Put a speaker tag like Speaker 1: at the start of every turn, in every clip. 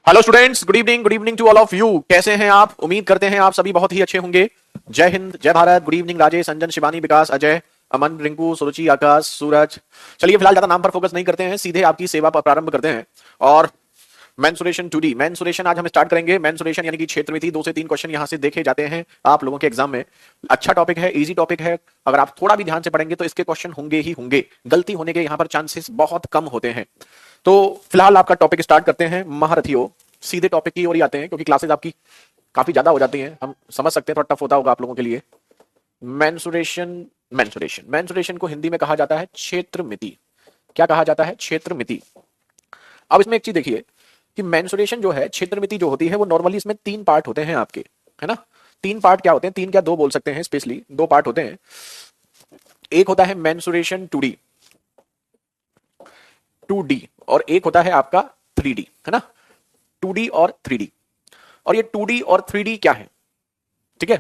Speaker 1: Hello students, good evening to all of you. कैसे हैं आप? उम्मीद करते हैं आप सभी बहुत ही अच्छे होंगे। जय हिंद, जय भारत। गुड इवनिंग राजेश, अंजन, शिवानी, विकास, अजय, अमन, रिंकू, सुरुचि, आकाश, सूरज। चलिए फिलहाल ज्यादा नाम पर फोकस नहीं करते हैं, सीधे आपकी सेवा पर प्रारंभ करते हैं। और मेंसुरेशन 2D मेंसुरेशन आज हम स्टार्ट करेंगे। मेंसुरेशन यानी कि क्षेत्र मिति, 2 से 3 क्वेश्चन यहां से देखे जाते हैं आप लोगों के एग्जाम में। अच्छा टॉपिक है, इजी टॉपिक है। अगर आप थोड़ा भी ध्यान से पढ़ेंगे तो इसके क्वेश्चन होंगे ही होंगे, गलती होने के यहां पर चांसेस बहुत कम होते हैं। तो फिलहाल आपका टॉपिक स्टार्ट करते हैं महारथियों। सीधे टॉपिक की ओर ही आते हैं क्योंकि क्लासेस आपकी काफी ज्यादा हो जाती हैं, हम समझ सकते हैं, थोड़ा टफ होता होगा आप लोगों के लिए। मेंसुरेशन मेंसुरेशन मेंसुरेशन को हिंदी में कहा जाता है क्षेत्र मिति। क्या कहा जाता है? क्षेत्र मिति। अब इसमें एक चीज देखिए कि मेंसुरेशन जो है, क्षेत्र मिति जो होती है, वो नॉर्मली इसमें 3 पार्ट होते हैं आपके, है ना। 3 पार्ट क्या होते हैं? 3 क्या 2 बोल सकते हैं, स्पेशली 2 पार्ट होते हैं। एक होता है मेंसुरेशन 2D और एक होता है आपका 3D, है ना। 2D और 3D। और ये 2D और 3D क्या है? ठीक है,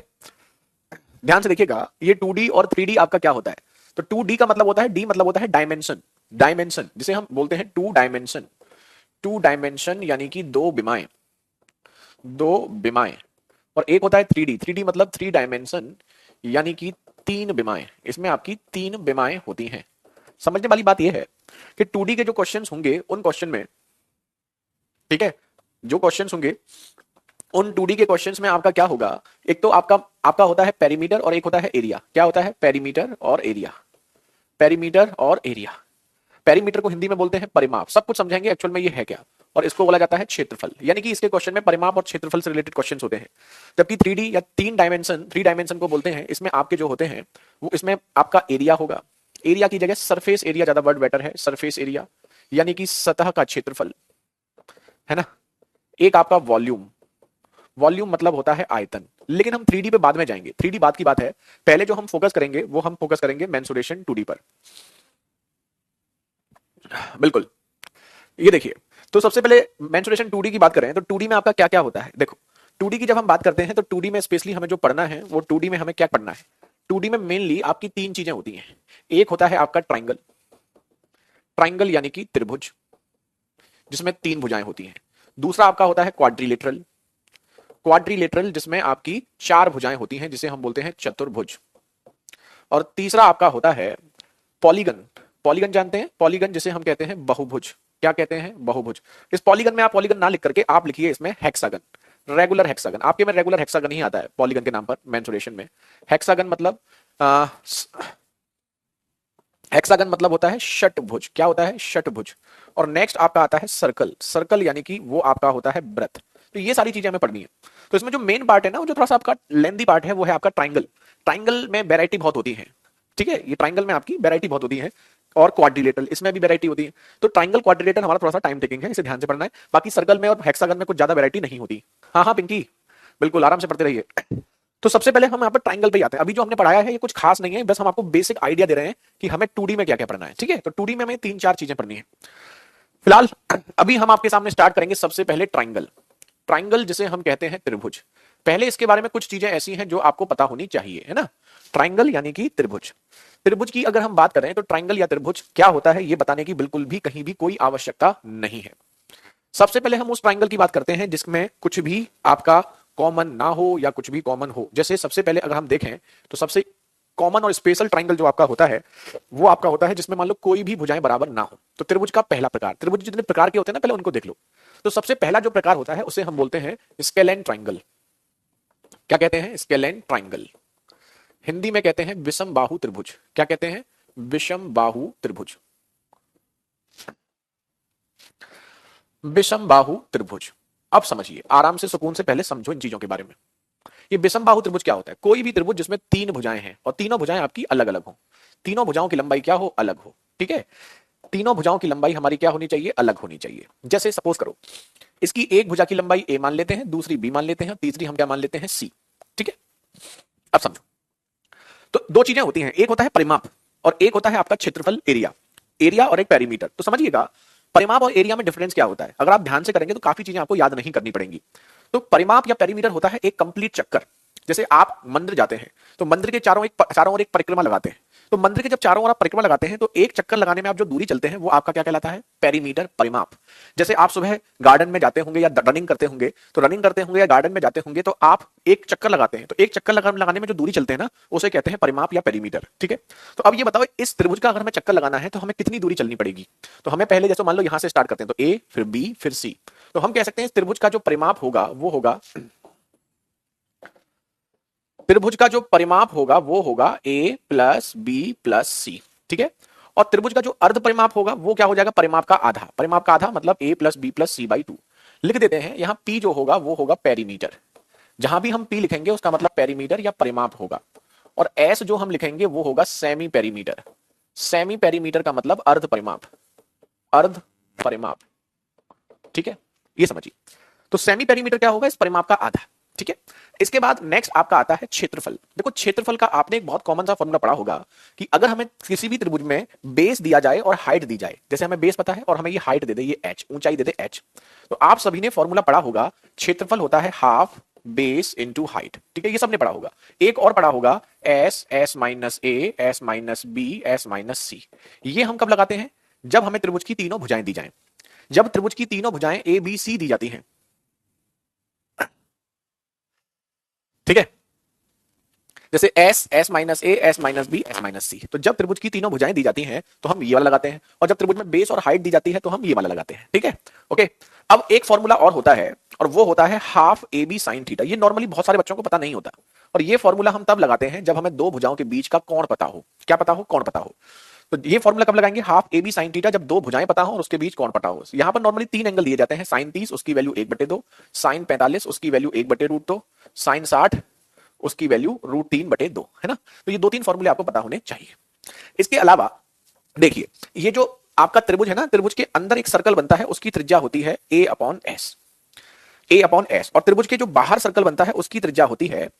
Speaker 1: ध्यान से देखिएगा। ये 2D और 3D आपका क्या होता है? तो 2D का मतलब होता है, डी मतलब होता है डायमेंशन। डायमेंशन जिसे हम बोलते हैं 2 डायमेंशन। 2 डायमेंशन यानी कि 2 विमाएं। 2 विमाएं। और एक होता है 3D। 3D मतलब 3 डायमेंशन यानी कि 3 विमाएं। इसमें आपकी 3 विमाएं होती हैं। समझने वाली बात यह है कि 2D के जो क्वेश्चंस होंगे उन क्वेश्चन में, ठीक है, जो क्वेश्चंस होंगे उन 2D के क्वेश्चंस में आपका क्या होगा? एक तो आपका आपका होता है पेरीमीटर और एक होता है एरिया। क्या होता है? पेरीमीटर और एरिया। पेरीमीटर और एरिया। पेरीमीटर को हिंदी में बोलते हैं परिमाप। सब कुछ समझेंगे एक्चुअल में ये है क्या। और इसको बोला जाता है क्षेत्रफल। यानी कि इसके क्वेश्चन में परिमाप और क्षेत्रफल से रिलेटेड क्वेश्चंस होते हैं। जबकि 3D या 3 डायमेंशन, 3 डायमेंशन को बोलते हैं, इसमें आपके जो होते हैं वो, इसमें आपका एरिया होगा। एरिया की जगह सरफेस एरिया ज्यादा वर्ड बेटर है। सरफेस एरिया यानी कि सतह का क्षेत्रफल, है ना। एक आपका वॉल्यूम। वॉल्यूम मतलब होता है आयतन। लेकिन हम 3D पे बाद में जाएंगे, 3D बाद की बात है। पहले जो हम फोकस करेंगे वो हम फोकस करेंगे मेंसुरेशन 2D पर। बिल्कुल। ये देखिए, तो सबसे पहले मेंसुरेशन 2D की बात करें तो 2D में आपका क्या क्या होता है? देखो, 2D की जब हम बात करते हैं तो 2D में स्पेशली हमें जो पढ़ना है वो 2D में हमें क्या पढ़ना है? 2D में मेनली आपकी 3 चीजें होती हैं। एक होता है आपका ट्राइंगल। ट्राइंगल यानी कि त्रिभुज जिसमें 3 भुजाएं होती हैं। दूसरा आपका होता है क्वाड्रिलेटरल। क्वाड्रिलेटरल जिसमें आपकी 4 भुजाएं होती हैं, जिसे हम बोलते हैं चतुर्भुज। और तीसरा आपका होता है पॉलीगन। पॉलीगन जानते हैं? पॉलीगन जिसे हम कहते हैं बहुभुज। क्या कहते हैं? बहुभुज। इस पॉलीगन में आप पॉलीगन ना लिख करके आप लिखिए इसमें हेक्सागन। Regular hexagon. आपके में रेगुलर हेक्सागन ही आता है पॉलीगन के नाम पर मेंसुरेशन में। हेक्सागन मतलब हेक्सागन मतलब होता है षटभुज। क्या होता है? षटभुज। और नेक्स्ट आपका आता है सर्कल। सर्कल यानी कि वो आपका होता है वृत्त। तो ये सारी चीजें हमें पढ़नी है। तो इसमें जो मेन पार्ट है ना, वो जो थोड़ा सा आपका लेंदी पार्ट है, वो है आपका ट्राइंगल। ट्राइंगल में वेरायटी बहुत होती है। ठीक है, ये ट्राइंगल में आपकी वेरायटी बहुत होती है। और क्वाड्रिलेटरल, इसमें भी वेरायटी होती है। तो ट्राइंगल क्वाड्रिलेटरल हमारा थोड़ा सा टाइम टेकिंग है, इसे ध्यान से पढ़ना है। बाकी सर्कल में और हेक्सागन में कुछ ज्यादा वेरायटी नहीं होती। हाँ हाँ पिंकी, बिल्कुल आराम से पढ़ते रहिए। तो सबसे पहले हम यहाँ पर ट्राइंगल पे ही आते हैं। अभी जो हमने पढ़ाया है ये कुछ खास नहीं है, बस हम आपको बेसिक आइडिया दे रहे हैं कि हमें 2D में क्या क्या पढ़ना है। ठीक है, तो 2D में हमें 3 4 चीजें पढ़नी है फिलहाल। अभी हम आपके सामने स्टार्ट करेंगे सबसे पहले ट्राइंगल। ट्राइंगल जिसे हम कहते हैं त्रिभुज। पहले इसके बारे में कुछ चीजें ऐसी हैं जो आपको पता होनी चाहिए, है ना। ट्राइंगल यानी कि त्रिभुज। त्रिभुज की अगर हम बात करें तो ट्राइंगल या त्रिभुज क्या होता है ये बताने की बिल्कुल भी कहीं भी कोई आवश्यकता नहीं है। सबसे पहले हम उस ट्राइंगल की बात करते हैं जिसमें कुछ भी आपका कॉमन ना हो या कुछ भी कॉमन हो। जैसे सबसे पहले अगर हम देखें तो सबसे कॉमन और स्पेशल ट्राइंगल जो आपका होता है वो आपका होता है जिसमें मान लो कोई भी भुजाएं बराबर ना हो। तो त्रिभुज का पहला प्रकार, त्रिभुज जितने प्रकार के होते हैं ना, पहले उनको देख लो। तो सबसे पहला जो प्रकार होता है उसे हम बोलते हैं स्केलेन ट्राइंगल। क्या कहते हैं? Scalene triangle. हिंदी में कहते हैं विषम बाहु त्रिभुज। क्या कहते हैं? विषम बाहु त्रिभुज। विषम बाहु त्रिभुज। अब समझिए आराम से, सुकून से, पहले समझो इन चीजों के बारे में। ये विषम बाहु त्रिभुज क्या होता है? कोई भी त्रिभुज जिसमें 3 भुजाएं हैं और तीनों भुजाएं आपकी अलग अलग हो। तीनों भुजाओं की लंबाई क्या हो? अलग हो। ठीक है, तीनों भुजाओं की लंबाई हमारी क्या होनी चाहिए? अलग होनी चाहिए। जैसे सपोज करो, इसकी एक भुजा की लंबाई ए मान लेते हैं, दूसरी बी मान लेते हैं, तीसरी हम क्या मान लेते हैं? सी। ठीक है, अब समझो। तो 2 चीजें होती हैं, एक होता है परिमाप और एक होता है आपका क्षेत्रफल, एरिया। एरिया और एक पेरीमीटर। तो समझिएगा परिमाप और एरिया में डिफरेंस क्या होता है। अगर आप ध्यान से करेंगे तो काफी चीजें आपको याद नहीं करनी पड़ेंगी। तो परिमाप या पेरीमीटर होता है एक कंप्लीट चक्कर। जैसे आप मंदिर जाते हैं तो मंदिर के चारों ओर एक परिक्रमा लगाते हैं। तो मंदिर के जब चारों ओर आप परिक्रमा लगाते हैं तो एक चक्कर लगाने में आप जो दूरी चलते हैं वो आपका क्या कहलाता है? पेरीमीटर, परिमाप। जैसे आप सुबह गार्डन में जाते होंगे या रनिंग करते होंगे, तो रनिंग करते होंगे या गार्डन में जाते होंगे तो आप एक चक्कर लगाते हैं, तो एक चक्कर लगाने में जो दूरी चलते हैं ना उसे कहते हैं परिमाप या पेरीमीटर। ठीक है, तो अब ये बताओ इस त्रिभुज का अगर हमें चक्कर लगाना है तो हमें कितनी दूरी चलनी पड़ेगी? तो हमें पहले जैसे मान लो यहां से स्टार्ट करते हैं, तो ए फिर बी फिर सी, तो हम कह सकते हैं इस त्रिभुज का जो परिमाप होगा वो होगा, त्रिभुज का जो परिमाप होगा वो होगा ए प्लस बी प्लस सी। ठीक है, और त्रिभुज का जो अर्ध परिमाप होगा वो क्या हो जाएगा? परिमाप का आधा। परिमाप का आधा मतलब A plus B plus C by 2। लिख देते हैं यहां पी जो होगा वो होगा पेरीमीटर। जहां भी हम पी लिखेंगे उसका मतलब पेरीमीटर या परिमाप होगा। और एस जो हम लिखेंगे वो होगा सेमी पेरीमीटर। सेमी पेरीमीटर का मतलब अर्ध परिमाप, अर्ध परिमाप। ठीक है, ये समझिए। तो सेमी पेरीमीटर क्या होगा? इस परिमाप का आधा। ठीक है, इसके बाद नेक्स्ट आपका आता है क्षेत्रफल। देखो क्षेत्रफल का आपने एक बहुत कॉमन सा फॉर्मूला पढ़ा होगा कि अगर हमें किसी भी त्रिभुज में बेस दिया जाए और हाइट दी जाए, जैसे हमें बेस पता है और हमें ये हाइट दे दे, ये h ऊंचाई दे दे h, तो आप सभी ने फॉर्मूला पढ़ा होगा, क्षेत्रफल होता है हाफ बेस इंटू हाइट। ठीक है, ये सबने पढ़ा होगा। एक और पढ़ा होगा S minus A, S minus B, S minus C. ये हम कब लगाते हैं? जब हमें त्रिभुज की तीनों भुजाएं दी जाएं। जब त्रिभुज की तीनों भुजाएं ए बी सी दी जाती हैं, ठीक है, जैसे S minus A, S minus B, S minus C, तो जब त्रिभुज की तीनों भुजाएं दी जाती हैं तो हम ये वाला लगाते हैं, और जब त्रिभुज में बेस और हाइट दी जाती है तो हम ये वाला लगाते हैं। ठीक है, ओके। अब एक फॉर्मूला और होता है और वो होता है half A B sine theta. ये नॉर्मली बहुत सारे बच्चों को पता नहीं होता, और ये फॉर्मूला हम तब लगाते हैं जब हमें दो भुजाओं के बीच का कोण पता हो। क्या पता हो? कोण पता हो। तो ये फॉर्मूला कब लगाएंगे? Half A B sine theta, जब दो भुजाएं पता हो और उसके बीच कोण पता हो। यहां पर नॉर्मली तीन एंगल दिए जाते हैं, साइन 30 उसकी वैल्यू 1/2, साइन 45 उसकी वैल्यू 1/√2, साइन 60 उसकी वैल्यू √3/2, है ना। तो ये दो तीन फॉर्मूले आपको पता होने चाहिए। इसके अलावा देखिए, ये जो आपका त्रिभुज है ना, त्रिभुज के अंदर एक सर्कल बनता है, उसकी त्रिज्या होती है a upon S, a upon S. और त्रिभुज के जो बाहर सर्कल बनता है उसकी त्रिज्या होती है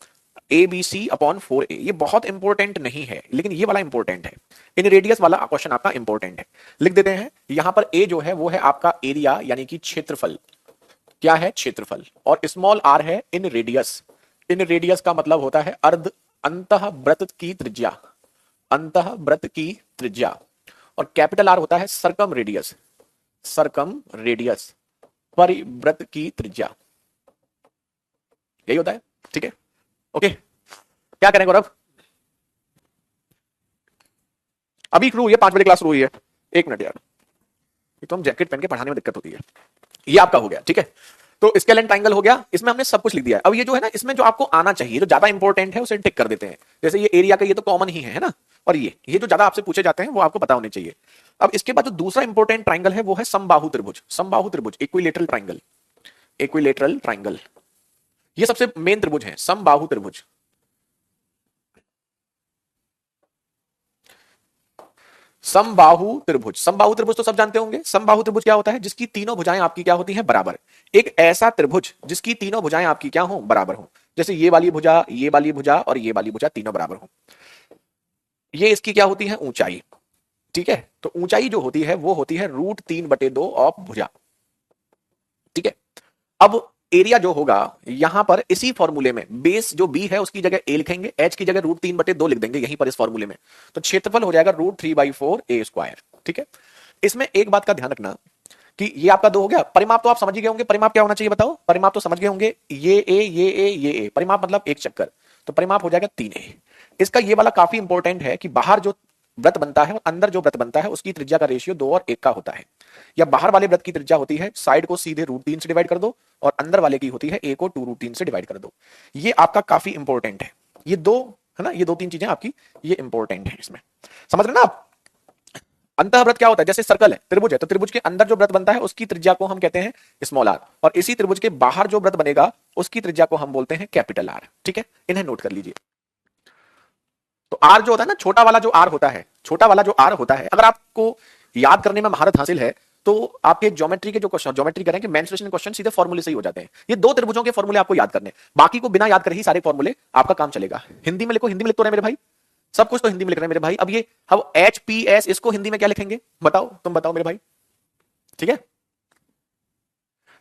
Speaker 1: A B C upon 4a। ये बहुत इंपॉर्टेंट नहीं है, लेकिन ये वाला इंपॉर्टेंट है। इन रेडियस वाला क्वेश्चन आपका इंपॉर्टेंट है। लिख देते हैं यहां पर a जो है वो है आपका एरिया यानी कि क्षेत्रफल। क्या है? क्षेत्रफल। और स्मॉल r है इन रेडियस। इन रेडियस का मतलब होता है अर्ध अंतः वृत्त की त्रिज्या, अंतः वृत्त की त्रिज्या। और कैपिटल आर होता है सरकम रेडियस, सरकम रेडियस, परिवृत्त की त्रिज्या। यही होता है। ठीक है, ओके। क्या करें गौरव? अभी शुरू हुई है, 5 बजे क्लास शुरू हुई है। 1 मिनट यार, तो हम जैकेट पहन के पढ़ाने में दिक्कत होती है। ये आपका हो गया। ठीक है, तो स्केल एंड ट्राइंगल हो गया, इसमें हमने सब कुछ लिख दिया है। अब ये जो है ना, इसमें जो आपको आना चाहिए, जो ज्यादा इंपॉर्टेंट है उसे टिक कर देते हैं। जैसे ये एरिया का, ये तो कॉमन ही है ना। और ये जो ज्यादा आपसे पूछे जाते हैं वो आपको पता होने चाहिए। अब इसके बाद जो दूसरा इंपॉर्टेंट ट्राइंगल है वो है समबाहु त्रिभुज। समबाहु त्रिभुज, इक्विलेटरल ट्राइंगल, इक्विलेटरल ट्राइंगल, ये सबसे मेन त्रिभुज है, समबाहु त्रिभुज। समबाहु त्रिभुज, समबाहु त्रिभुज तो सब जानते होंगे। समबाहु त्रिभुज क्या होता है? जिसकी तीनों भुजाएं आपकी क्या होती हैं? बराबर। एक ऐसा त्रिभुज जिसकी तीनों भुजाएं आपकी क्या हो? बराबर हो। जैसे ये वाली भुजा, ये वाली भुजा और ये वाली भुजा तीनों बराबर हो। ये इसकी क्या होती है? ऊंचाई। ठीक है, तो ऊंचाई जो होती है वो होती है √3/2 ऑफ भुजा। ठीक है, अब एरिया जो होगा यहां पर इसी फॉर्मूले में बेस जो बी है उसकी जगह ए लिखेंगे, एच की जगह √3/2 लिख देंगे यहीं पर इस फॉर्मूले में। तो क्षेत्रफल हो जाएगा √3/4a²। ठीक है, इसमें एक बात का ध्यान रखना कि ये आपका 2 हो गया। परिमाप तो आप समझ ही गए होंगे। परिमाप क्या होना चाहिए बताओ? परिमाप तो समझ गए होंगे, ये ए, ये ए, ये ए। परिमाप मतलब एक चक्कर, तो परिमाप हो जाएगा 3a। इसका ये वाला काफी इंपॉर्टेंट है कि बाहर जो व्रत बनता है और अंदर जो व्रत बनता है उसकी त्रिज्या का रेशियो 2 और 1 का होता है। या बाहर वाले व्रत की त्रिज्या होती है, साइड को सीधे √3 से डिवाइड कर दो, और अंदर वाले की होती है a को 2√3 से डिवाइड कर दो। ये आपका काफी इंपॉर्टेंट है। ये दो है ना, ये 2-3 चीजें आपकी ये इंपॉर्टेंट है इसमें। समझ रहे ना आप? अंतःव्रत क्या होता है? जैसे सर्कल है, त्रिभुज है, तो त्रिभुज के अंदर जो व्रत बनता है उसकी त्रिज्या को हम कहते हैं स्मॉल आर, और इसी त्रिभुज के बाहर जो व्रत बनेगा उसकी त्रिज्या को हम बोलते हैं कैपिटल आर। ठीक है, इन्हें नोट कर लीजिए। तो आर जो होता है ना, छोटा वाला जो आर होता है, छोटा वाला जो आर होता है, अगर आपको याद करने में महारत हासिल है तो आपके ज्योमेट्री के जो क्वेश्चन, ज्योमेट्री करेंगे मेंस्ट्रुएशन क्वेश्चन सीधे फॉर्मूले से ही हो जाते हैं। ये दो त्रिभुजों के फॉर्मूले आपको याद करने, बाकी को बिना याद करे ही सारे फॉर्मूले आपका काम चलेगा। हिंदी में लिखो, हिंदी में लिख तो रहे मेरे भाई, सब कुछ तो हिंदी में लिख रहे हैं मेरे भाई। अब ये हम एच पी एस, इसको हिंदी में क्या लिखेंगे बताओ? तुम बताओ मेरे भाई। ठीक है,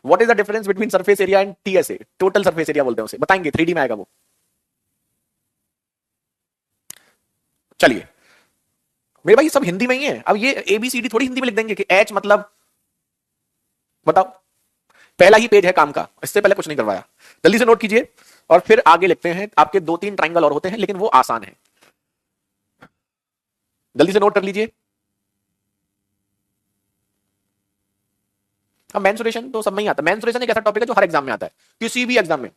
Speaker 1: what is the difference between surface area and TSA? Total surface area बोलते हैं उसे, बताएंगे, 3D में आएगा वो। चलिए मेरे भाई ये सब हिंदी में ही है, अब ये एबीसीडी थोड़ी हिंदी में लिख देंगे कि एच मतलब, बताओ, पहला ही पेज है काम का, इससे पहले कुछ नहीं करवाया। जल्दी से नोट कीजिए और फिर आगे लिखते हैं। आपके 2-3 ट्राइंगल और होते हैं लेकिन वो आसान है, जल्दी से नोट कर लीजिए। अब मेंसुरेशन तो सब में ही आता है। मेंसुरेशन एक ऐसा टॉपिक है जो हर एग्जाम में आता है, किसी भी एग्जाम में।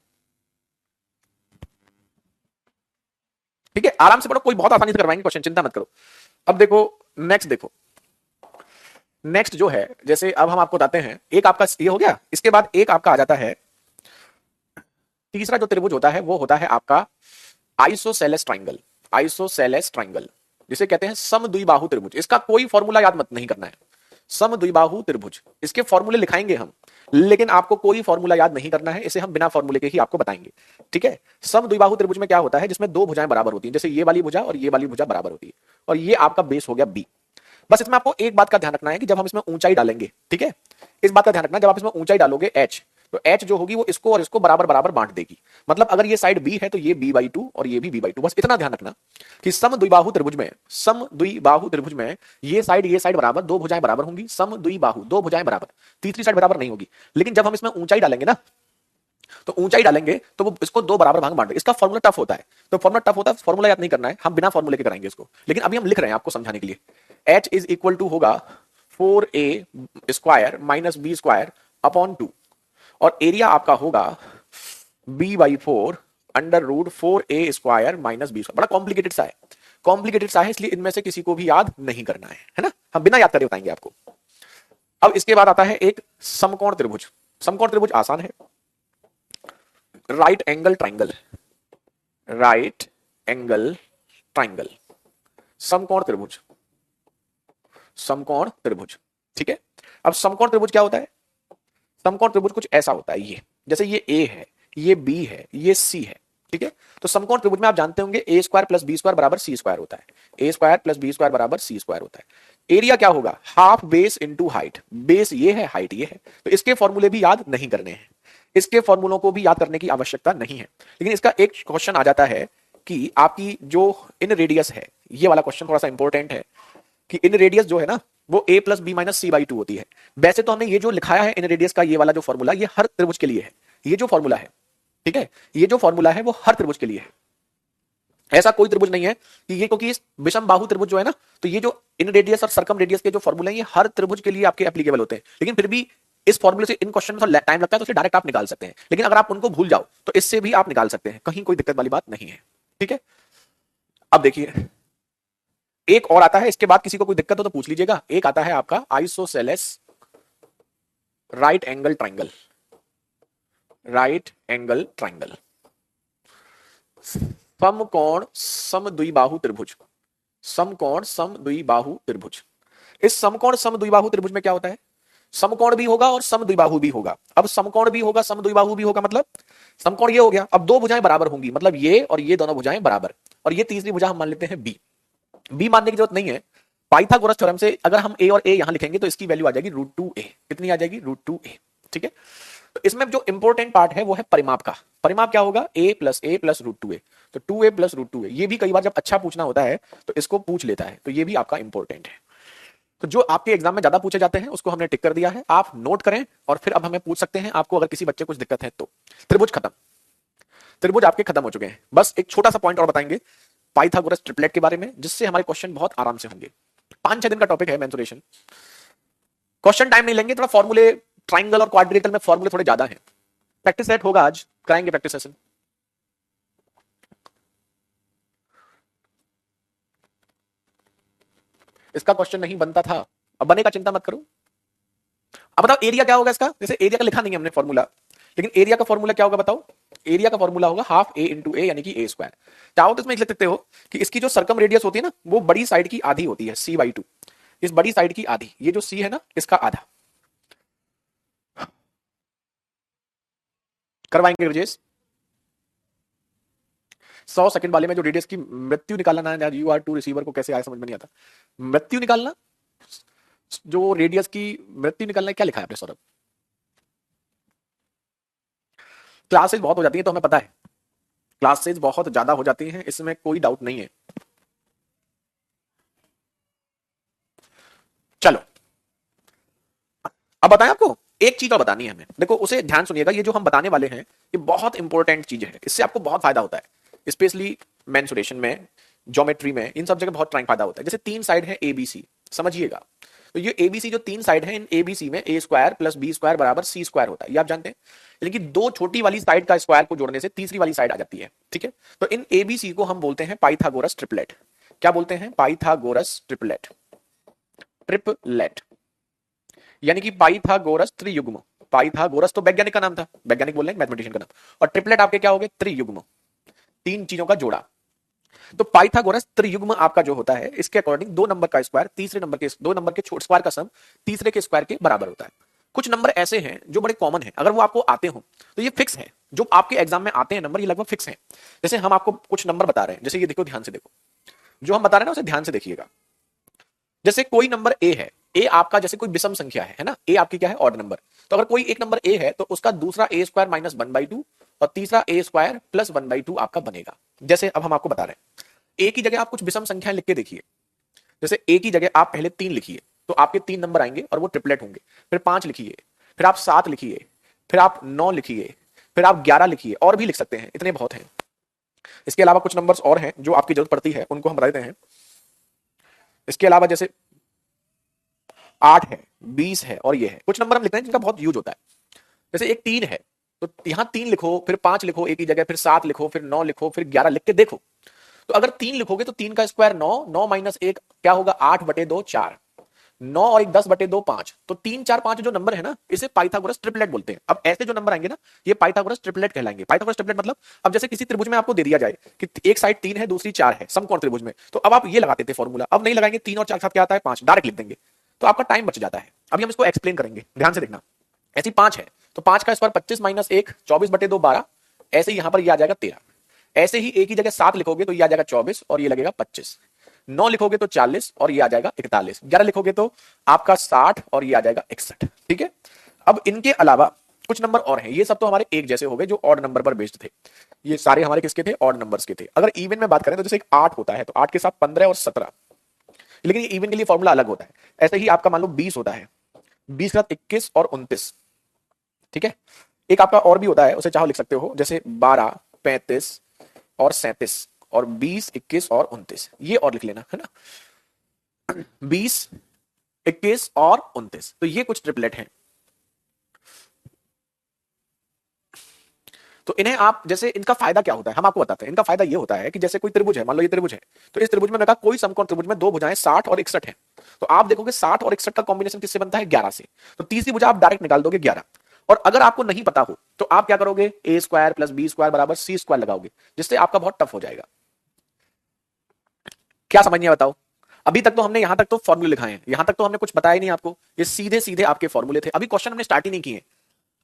Speaker 1: ठीक है, आराम से पढ़ो, कोई बहुत आसानी से करवाएंगे क्वेश्चन, चिंता मत करो। अब देखो नेक्स्ट, देखो नेक्स्ट जो है, जैसे अब हम आपको बताते हैं, एक आपका ये हो गया, इसके बाद एक आपका आ जाता है, तीसरा जो त्रिभुज होता है वो होता है आपका आइसोसेलेस ट्राइंगल। आइसोसेलेस ट्राइंगल जिसे कहते हैं समद्विबाहु त्रिभुज। इसका कोई फॉर्मूला याद मत नहीं करना है, समद्विबाहु त्रिभुज, इसके फॉर्मूले लिखाएंगे हम, लेकिन आपको कोई फॉर्मूला याद नहीं करना है, इसे हम बिना फॉर्मूले के ही आपको बताएंगे। ठीक है, समद्विबाहु त्रिभुज में क्या होता है, जिसमें दो भुजाएं बराबर होती हैं, जैसे ये वाली भुजा और ये वाली भुजा बराबर होती है, और ये आपका बेस हो गया बी। बस इसमें आपको एक बात का ध्यान रखना है कि जब हम इसमें ऊंचाई डालेंगे, ठीक है, इस बात का ध्यान रखना, जब आप इसमें ऊंचाई डालोगे एच, तो एच जो होगी वो इसको और इसको बराबर बराबर बांट देगी। मतलब अगर ये साइड बी है तो ये b/2 और ये भी b/2। बस इतना ध्यान रखना कि समद्विबाहु त्रिभुज में, समद्विबाहु त्रिभुज में ये साइड बराबर, दो भुजाएं बराबर होंगी, समद्विबाहु दो भुजाएं बराबर, तीसरी साइड बराबर नहीं होगी। लेकिन जब हम इसमें ऊंचाई डालेंगे ना, तो ऊंचाई डालेंगे तो वो इसको दो बराबर भाग बांट देगा। इसका फॉर्मूला टफ होता है, तो फॉर्मूला टफ होता है, फॉर्मूला याद नहीं करना है, हम बिना फॉर्मूले के कराएंगे इसको, लेकिन अभी हम लिख रहे हैं आपको समझाने के लिए। एच इज इक्वल टू होगा 4a² माइनस b² अपॉन 2, और एरिया आपका होगा b/4 √4a² माइनस b²। बड़ा कॉम्प्लिकेटेड सा है, कॉम्प्लिकेटेड सा है, इसलिए इनमें से किसी को भी याद नहीं करना है ना, हम बिना याद करे बताएंगे आपको। अब इसके बाद आता है एक समकोण त्रिभुज। समकोण त्रिभुज आसान है, right angle triangle, right angle triangle, समकोण त्रिभुज, समकोण त्रिभुज। ठीक है, अब समकोण त्रिभुज क्या होता है, समकोण त्रिभुज कुछ ऐसा होता है, ये जैसे ये ए है, ये बी है, ये सी है। ठीक है, तो समकोण त्रिभुज में आप जानते होंगे a² + b² बराबर c² होता है, a² + b² बराबर c² होता है। एरिया क्या होगा, half base into height, base ये है, हाइट ये है। तो इसके फॉर्मूले भी याद नहीं करने हैं, इसके फॉर्मूलों को भी याद करने की आवश्यकता नहीं है। लेकिन इसका एक क्वेश्चन आ जाता है कि आपकी जो इन रेडियस है, ये वाला क्वेश्चन थोड़ा सा इंपॉर्टेंट है, कि इन रेडियस जो है ना वो a + b - c/2 होती है। वैसे तो हमने ये जो लिखाया है इन रेडियस का, ये वाला जो फॉर्मूला, ये हर त्रिभुज के लिए है, ये जो फॉर्मूला है, ठीक है, ये जो फॉर्मूला है वो हर त्रिभुज के लिए है। ऐसा कोई त्रिभुज नहीं है कि ये, क्योंकि इस विषम बाहु त्रिभुज जो है ना, तो ये जो इन रेडियस और सर्कम रेडियस के जो फॉर्मूले हैं ये हर त्रिभुज के लिए आपके एप्लीकेबल होते हैं। लेकिन फिर भी इस फॉर्मूले से इन क्वेश्चन में टाइम लगता है, तो उसे डायरेक्ट आप निकाल सकते हैं, लेकिन अगर आप उनको भूल जाओ तो इससे भी आप निकाल सकते हैं, कहीं कोई दिक्कत वाली बात नहीं है। ठीक है, अब देखिए एक और आता है, इसके बाद किसी को कोई दिक्कत हो तो पूछ लीजिएगा। एक आता है आपका isosceles right angle triangle, right angle triangle, समकोण समद्विबाहु त्रिभुज, समकोण समद्विबाहु त्रिभुज। इस समकोण समद्विबाहु त्रिभुज में क्या होता है, समकोण भी होगा और समद्विबाहु भी होगा। अब समकोण भी होगा, समद्विबाहु भी होगा, मतलब समकोण ये हो गया, अब दो भुजाएं बराबर होंगी, मतलब ये और ये दोनों भुजाएं बराबर, और ये तीसरी भुजा हम मान लेते हैं बी। बी मानने की जरूरत नहीं है, पाइथागोरस थ्योरम से अगर हम ए और ए यहां लिखेंगे तो इसकी वैल्यू आ जाएगी √2a। कितनी आ जाएगी, √2a। ठीक है, तो इसमें जो इंपॉर्टेंट पार्ट है वो है परिमाप का। परिमाप क्या होगा, a + a + √2a, तो 2a + √2a। ये भी कई बार जब अच्छा पूछना होता है तो इसको पूछ लेता है, तो ये भी आपका इंपॉर्टेंट है। तो जो आपके एग्जाम में ज्यादा पूछे जाते हैं उसको हमने टिक कर दिया है, आप नोट करें और फिर अब हमें पूछ सकते हैं आपको, अगर किसी बच्चे को कुछ दिक्कत है तो। त्रिभुज खत्म, त्रिभुज आपके खत्म हो चुके हैं। बस एक छोटा सा पॉइंट और बताएंगे पाइथागोरस ट्रिपलेट के बारे में, जिससे हमारे क्वेश्चन बहुत आराम से होंगे। 5-6 दिन का टॉपिक है मेंसुरेशन, क्वेश्चन टाइम नहीं लेंगे, थोड़ा फॉर्मूले ट्राइंगल और क्वाड्रिलेटरल में फॉर्मूले थोड़े ज्यादा हैं। प्रैक्टिस सेट होगा, आज कराएंगे प्रैक्टिस सेशन। इसका क्वेश्चन नहीं बनता था, अब बनेगा, चिंता मत करो। अब बताओ एरिया क्या होगा इसका, जैसे एरिया का लिखा नहीं है हमने फॉर्मूला, लेकिन एरिया का फॉर्मूला क्या होगा बताओ। एरिया का फॉर्मूला होगा हाफ a इंटू ए, यानी कि a²। चाहो तो इसमें लिख सकते हो कि इसकी जो सर्कम रेडियस होती है ना, वो बड़ी साइड की आधी होती है, c/2। इस बड़ी साइड की आधी, ये जो c है ना, इसका आधा। करवाएंगे ब्रजेश। 100 सेकंड वाले में जो रेडियस की मृत्यु निकालना ना, UR2 रिसीवर को कैसे आया समझ में नहीं आता। मृत्यु निकालना, जो रेडियस की मृत्यु निकालना, क्या लिखा है आपने सौरभ। क्लासेज बहुत हो जाती है तो हमें पता है, क्लासेज बहुत ज्यादा हो जाती हैं, इसमें कोई डाउट नहीं है। चलो अब बताएं आपको एक चीज और बतानी है हमें, देखो उसे ध्यान सुनिएगा, ये जो हम बताने वाले हैं ये बहुत इंपॉर्टेंट चीज है, इससे आपको बहुत फायदा होता है, स्पेशली मेंसुरेशन में, ज्योमेट्री में, इन सब जगह बहुत टाइम फायदा होता है। जैसे तीन साइड है एबीसी, समझिएगा, तो ये एबीसी जो तीन साइड है, इन एबीसी में ए स्क्वायर प्लस बी स्क्वायर बराबर सी स्क्वायर होता है, ये आप जानते हैं। लेकिन दो छोटी वाली साइड का स्क्वायर को जोड़ने से तीसरी वाली साइड आ जाती है, ठीक है। तो इन एबीसी को हम बोलते हैं पाइथागोरस ट्रिपलेट। क्या बोलते हैं? पाइथागोरस ट्रिपलेट, ट्रिपलेट यानी कि पाइथागोरस त्रियुग्म। पाइथागोरस तो वैज्ञानिक का नाम था, वैज्ञानिक बोल रहे हैं, मैथमेटिशियन का नाम, और ट्रिपलेट आपके क्या हो गए? त्रियुग्म, तीन चीजों का जोड़ा। तो पाइथागोरस त्रियुग्म आपका जो होता है, इसके अकॉर्डिंग दो नंबर का स्क्वायर तीसरे नंबर के, दो नंबर के छोटे स्क्वायर का सम तीसरे के स्क्वायर के बराबर होता है। कुछ नंबर ऐसे हैं जो बड़े कॉमन हैं, अगर वो आपको आते हो तो ये फिक्स है, जो आपके एग्जाम में आते हैं नंबर ये लगभग फिक्स हैं। जैसे हम आपको कुछ नंबर बता रहे हैं, जैसे ये देखो, ध्यान से देखो, जो हम बता रहे हैं ना उसे ध्यान से देखिएगा। जैसे कोई नंबर ए है, ए आपका जैसे कोई विषम संख्या है ना, ए आपकी क्या है? Odd number. तो अगर कोई एक नंबर ए है तो उसका दूसरा ए स्क्वायर माइनस 1/2 और तीसरा ए स्क्वायर प्लस 1/2 आपका बनेगा। जैसे अब हम आपको बता रहे हैं, ए की जगह आप कुछ विषम संख्याएं लिख के देखिए। जैसे ए की जगह आप पहले 3 लिखिए, तो आपके 3 नंबर आएंगे और वो ट्रिपलेट होंगे। फिर 5 लिखिए, फिर आप 7 लिखिए, फिर आप 9 लिखिए, फिर आप 11 लिखिए, और भी लिख सकते हैं, इतने बहुत हैं। इसके अलावा कुछ नंबर्स और हैं जो आपकी जरूरत पड़ती है, उनको हम बता देते हैं। इसके अलावा जैसे 8 है, 20 है, और ये है कुछ नंबर हम लिखते हैं जिनका बहुत यूज होता है। जैसे एक 3 है, तो यहां 3 लिखो, फिर 5 लिखो एक ही जगह, फिर 7 लिखो, फिर 9 लिखो, फिर 11 लिख के देखो। तो अगर 3 लिखोगे तो 3 का स्क्वायर 9, 9 माइनस 1 क्या होगा? 8/2 4, 9 और 1 10/2 5। तो 3 4 5 जो नंबर है ना, इसे पाइथागोरस ट्रिपलेट बोलते हैं। अब ऐसे जो नंबर आएंगे ना, ये पाइथागोरस ट्रिपलेट कहलाएंगे। पाइथागोरस ट्रिपलेट मतलब, अब जैसे किसी त्रिभुज में आपको दे दिया जाए कि एक साइड 3 है दूसरी 4 है, समकोण त्रिभुज में, तो अब आप ये लगाते थे फॉर्मूला, अब नहीं लगाएंगे, 3 और 4 के साथ क्या आता है? 5, डायरेक्ट लिख देंगे, तो आपका टाइम बच जाता है। अभी हम इसको एक्सप्लेन करेंगे, ध्यान से देखना। ऐसी 5 है तो 5 का स्क्वायर 25 माइनस 1 24/2 12, ऐसे ही यहां पर ये आ जाएगा 13। ऐसे ही एक ही जगह 7 लिखोगे तो ये आ जाएगा 24 और ये लगेगा 25, 9 लिखोगे तो 40 और ये आ जाएगा 41, 11 लिखोगे तो आपका 60 और ये आ जाएगा 61, ठीक है। अब इनके अलावा कुछ नंबर और हैं, ये सब तो हमारे एक जैसे हो गए जो ऑड नंबर पर बेस्ड थे, ये सारे हमारे किसके थे? ऑड नंबर्स के थे। अगर इवन में बात करें तो जैसे एक 8 होता है, तो 8 के साथ 15 और 17, लेकिन ये इवन के लिए फॉर्मूला अलग होता है। ऐसे ही आपका मान लो 20 होता है, 20 के साथ 21 और 29, ठीक है। एक आपका और भी होता है, उसे चाहो लिख सकते हो, जैसे 12 35 और 37 और 20 21 और 29, ये और लिख लेना, है ना। 20 21 और 29, तो ये कुछ ट्रिपलेट हैं। तो इन्हें आप जैसे, इनका फायदा क्या होता है हम आपको बताते हैं। इनका फायदा ये होता है कि जैसे कोई त्रिभुज है, मान लो ये त्रिभुज है, तो इस त्रिभुज में मैंने कहा कोई समकोण त्रिभुज में दो भुजाएं 60 और 61 है, तो आप देखोगे 60 और 61 का कॉम्बिनेशन किससे बनता है? 11 से। तो तीसरी भुजा आप डायरेक्ट निकाल दोगे 11। और अगर आपको नहीं पता हो तो आप क्या करोगे? ए स्क्वायर प्लस बी स्क्वायर बराबर सी स्क्वायर लगाओगे, जिससे आपका बहुत टफ हो जाएगा। क्या समझिए बताओ? अभी तक तो हमने यहां तक तो फॉर्मूले लिखाए हैं, यहां तक तो हमने कुछ बताया ही नहीं आपको, ये सीधे सीधे आपके फॉर्मूले थे, अभी क्वेश्चन हमने स्टार्ट ही नहीं किए।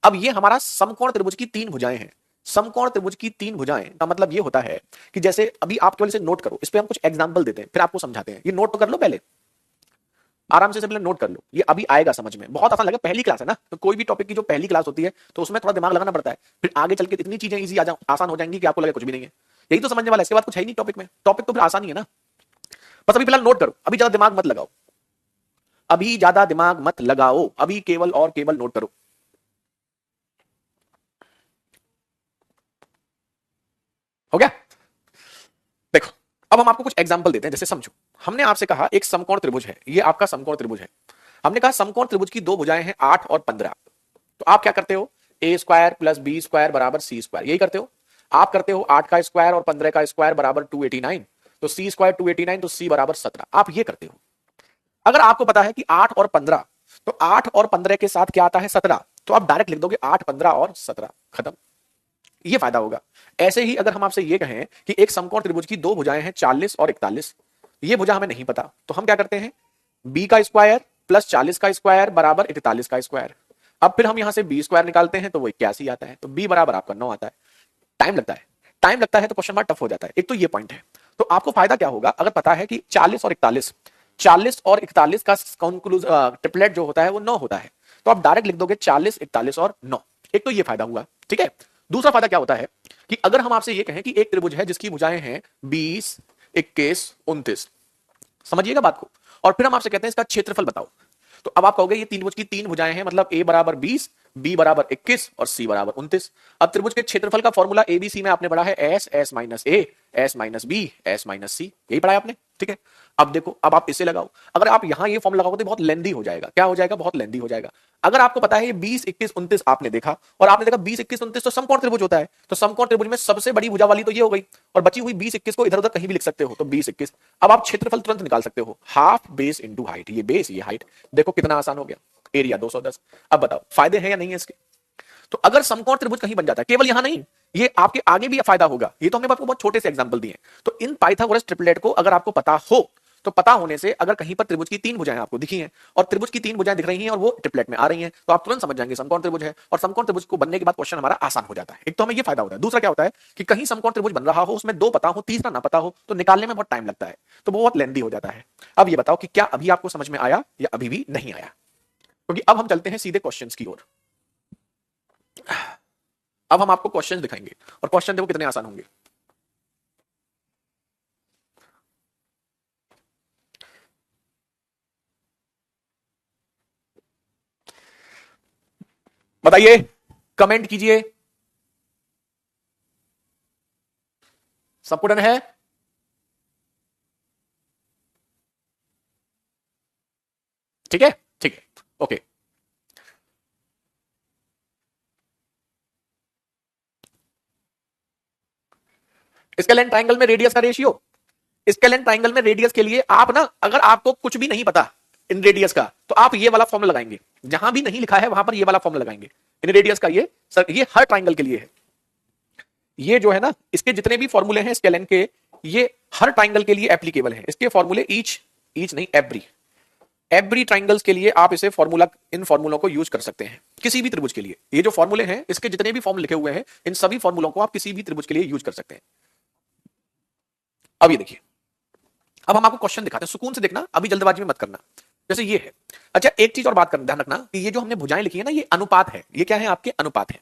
Speaker 1: अब ये हमारा समकोण त्रिभुज की 3 भुजाएं हैं। समकोण त्रिभुज की 3 भुजाएं का मतलब ये होता है कि जैसे अभी आप केवल इसे नोट करो, इस पे हम कुछ एग्जांपल देते हैं फिर आपको समझाते हैं। ये नोट तो कर लो पहले, आराम से पहले नोट कर लो, ये अभी आएगा समझ में, बहुत आसान लगेगा। पहली क्लास है ना, तो कोई भी टॉपिक की जो पहली क्लास होती है तो उसमें थोड़ा दिमाग लगाना पड़ता है, फिर आगे चल के इतनी चीजें इजी आसान हो जाएंगी कि आपको लगे कुछ भी नहीं है। यही तो समझने वाला है, इसके बाद कुछ है ही नहीं टॉपिक में, टॉपिक तो फिर आसान ही है ना। बस अभी फिलहाल नोट करो, अभी ज्यादा दिमाग मत लगाओ, अभी ज्यादा दिमाग मत लगाओ, अभी केवल और केवल नोट करो। हो गया? देखो अब हम आपको कुछ एग्जांपल देते हैं, जैसे समझो, हमने आपसे कहा एक समकोण त्रिभुज है, ये आपका समकोण त्रिभुज है। हमने कहा समकोण त्रिभुज की दो भुजाएं हैं 8 और 15, तो आप क्या करते हो? ए स्क्वायर प्लस बी स्क्वायर बराबर सी स्क्वायर, यही करते हो। आप करते हो 8 का स्क्वायर और 15 का स्क्वायर बराबर 289, तो सी स्क्वायर 289, तो सी बराबर 17, आप ये करते हो। अगर आपको पता है कि 8 और 15, तो 8 और 15 के साथ क्या आता है? 17, तो आप डायरेक्ट लिख दोगे 8 15 और 17, खत्म। ये फायदा होगा। ऐसे ही अगर हम आपसे ये कहें कि एक समकोण त्रिभुज की दो भुजाएं हैं 40 और 41, ये भुजा हमें नहीं पता, तो हम क्या करते हैं? बी का स्क्वायर प्लस 40 का स्क्वायर बराबर 41 का स्क्वायर। अब फिर हम यहां से बी स्क्वायर निकालते हैं तो वो 81 आता है, तो बी बराबर आपका 9 आता है। टाइम लगता है, टाइम लगता है तो क्वेश्चन मार्क टफ हो जाता है, एक तो ये पॉइंट है। तो आपको फायदा क्या होगा? अगर पता है कि 40 और 41, 40 और 41 का ट्रिपलेट जो होता है वो 9 होता है, तो आप डायरेक्ट लिख दोगे 40 41 और 9। एक तो ये फायदा हुआ, ठीक है। दूसरा फायदा क्या होता है कि अगर हम आपसे ये कहें कि एक त्रिभुज है जिसकी भुजाएं हैं 20 21 29, समझिएगा बात को, और फिर हम आपसे कहते हैं इसका क्षेत्रफल बताओ, तो अब आप कहोगे ये त्रिभुज की तीन भुजाएं हैं, मतलब ए बराबर 20, बी बराबर 21 और सी बराबर 29। अब त्रिभुज के क्षेत्रफल का फॉर्मूला एबीसी में आपने पढ़ा है S, S minus A, S minus B, S minus C, यही पढ़ा है आपने, ठीक है। अब देखो, अब आप इसे लगाओ, अगर आप यहां ये फॉर्म लगाओगे तो बहुत लेंदी हो जाएगा। क्या हो जाएगा? बहुत लेंदी हो जाएगा। अगर आपको पता है ये 20, 21, 29 आपने देखा, और आपने देखा 20, 21, 29 तो समकोण त्रिभुज होता है, तो समकोण त्रिभुज में सबसे बड़ी भुजा वाली तो ये हो गई, और बची हुई 20, 21 को इधर उधर कहीं भी लिख सकते हो, तो 20, 21। अब आप क्षेत्रफल तुरंत निकाल सकते हो, हाफ बेस इंटू हाइट, ये बेस ये हाइट, देखो कितना आसान हो गया, एरिया 210। अब बताओ फायदे हैं या नहीं है इसके? तो अगर समकोण त्रिभुज कहीं बन जाता है, केवल यहां नहीं, ये आपके आगे भी फायदा होगा। ये तो हमने आपको बहुत छोटे से एग्जांपल दिए हैं। तो इन पाइथागोरस ट्रिपलेट को अगर आपको पता हो, तो पता होने से अगर कहीं पर त्रिभुज की तीन भुजाएं आपको दिखी हैं और त्रिभुज की तीन भुजाएं दिख रही हैं और वो ट्रिपलेट में आ रही हैं, तो आप तुरंत समझ जाएंगे समकोण त्रिभुज है। और समकोण त्रिभुज को बनने के बाद क्वेश्चन हमारा आसान हो जाता है। एक तो हमें ये फायदा होता है। दूसरा क्या होता है कि कहीं समकोण त्रिभुज बन रहा हो, उसमें दो पता हो, तीसरा ना पता हो, तो निकालने में बहुत टाइम लगता है, तो बहुत लेंदी हो जाता है। अब ये बताओ कि क्या अभी आपको समझ में आया या अभी भी नहीं आया? क्योंकि अब हम चलते हैं सीधे क्वेश्चंस की ओर। अब हम आपको क्वेश्चंस दिखाएंगे और क्वेश्चन देखो कितने आसान होंगे। बताइए, कमेंट कीजिए, सबको डन है? ठीक है, ठीक है, ओके। स्केलेन ट्राइंगल में रेडियस का रेशियो, स्केलेन ट्राइंगल में रेडियस के लिए आप ना, अगर आपको कुछ भी नहीं पता इन रेडियस का, तो आप ये वाला फॉर्मूला लगाएंगे। जहां भी नहीं लिखा है वहां पर ये वाला फॉर्मूला लगाएंगे इन रेडियस का। ये सर, ये हर ट्राइंगल के लिए है। ये जो है ना, इसके जितने भी फॉर्मूले हैं स्केलेन के, ये हर ट्राइंगल के लिए एप्लीकेबल है। इसके फॉर्मूले ईच, ईच नहीं एवरी, एवरी ट्राइंगल्स के लिए आप इसे फॉर्मूला, इन फॉर्मूलों को यूज कर सकते हैं किसी भी त्रिभुज के लिए। ये जो फॉर्मूले हैं, इसके जितने भी फॉर्म लिखे हुए हैं, इन सभी फॉर्मूलों को आप किसी भी त्रिभुज के लिए यूज कर सकते हैं। अब ये देखिए, अब हम आपको क्वेश्चन दिखाते हैं, सुकून से देखना, अभी जल्दबाजी में मत करना। जैसे ये है। अच्छा, एक चीज और बात करना, ध्यान रखना कि ये जो हमने भुजाएं लिखी है ना, ये अनुपात है। ये क्या है? आपके अनुपात है।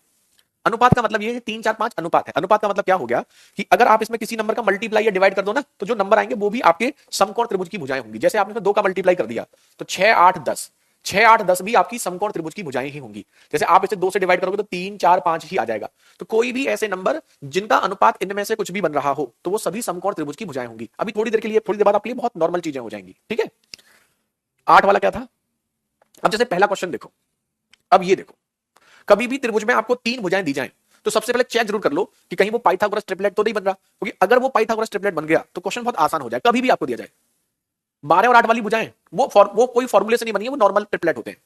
Speaker 1: अनुपात का मतलब ये है 3, 4, 5 अनुपात है। अनुपात का मतलब क्या हो गया कि अगर आप इसमें किसी नंबर का मल्टीप्लाई या डिवाइड कर दो ना, तो जो नंबर आएंगे वो भी आपके समकोण त्रिभुज की भुजाएं होंगी। जैसे आपने इसमें 2 का मल्टीप्लाई कर दिया तो 6, 8, 10, 6, 8, 10 भी आपकी समकोण त्रिभुज की भुजाएं ही होंगी। जैसे आप इसे 2 से डिवाइड करोगे तो 3, 4, 5 ही आ जाएगा। तो कोई भी ऐसे नंबर जिनका अनुपात इनमें से कुछ भी बन रहा हो, तो वो सभी समकोण त्रिभुज की भुजाएं होंगी। अभी थोड़ी देर के लिए, थोड़ी देर बाद आपके लिए बहुत नॉर्मल चीजें हो जाएंगी, ठीक है। 8 वाला क्या था? अब जैसे पहला क्वेश्चन देखो, अब ये देखो, कभी भी त्रिभुज में आपको 3 भुजाएं दी जाएं, तो सबसे पहले चेक जरूर कर लो कि कहीं वो पाइथागोरस ट्रिपलेट तो नहीं बन रहा, क्योंकि अगर वो पाइथागोरस ट्रिपलेट बन गया तो क्वेश्चन बहुत आसान हो जाए। कभी भी आपको दिया जाए 12 और 8 वाली भुजाएं, वो कोई फॉर्मूले से नहीं बनी है, वो नॉर्मल ट्रिपलेट होते हैं,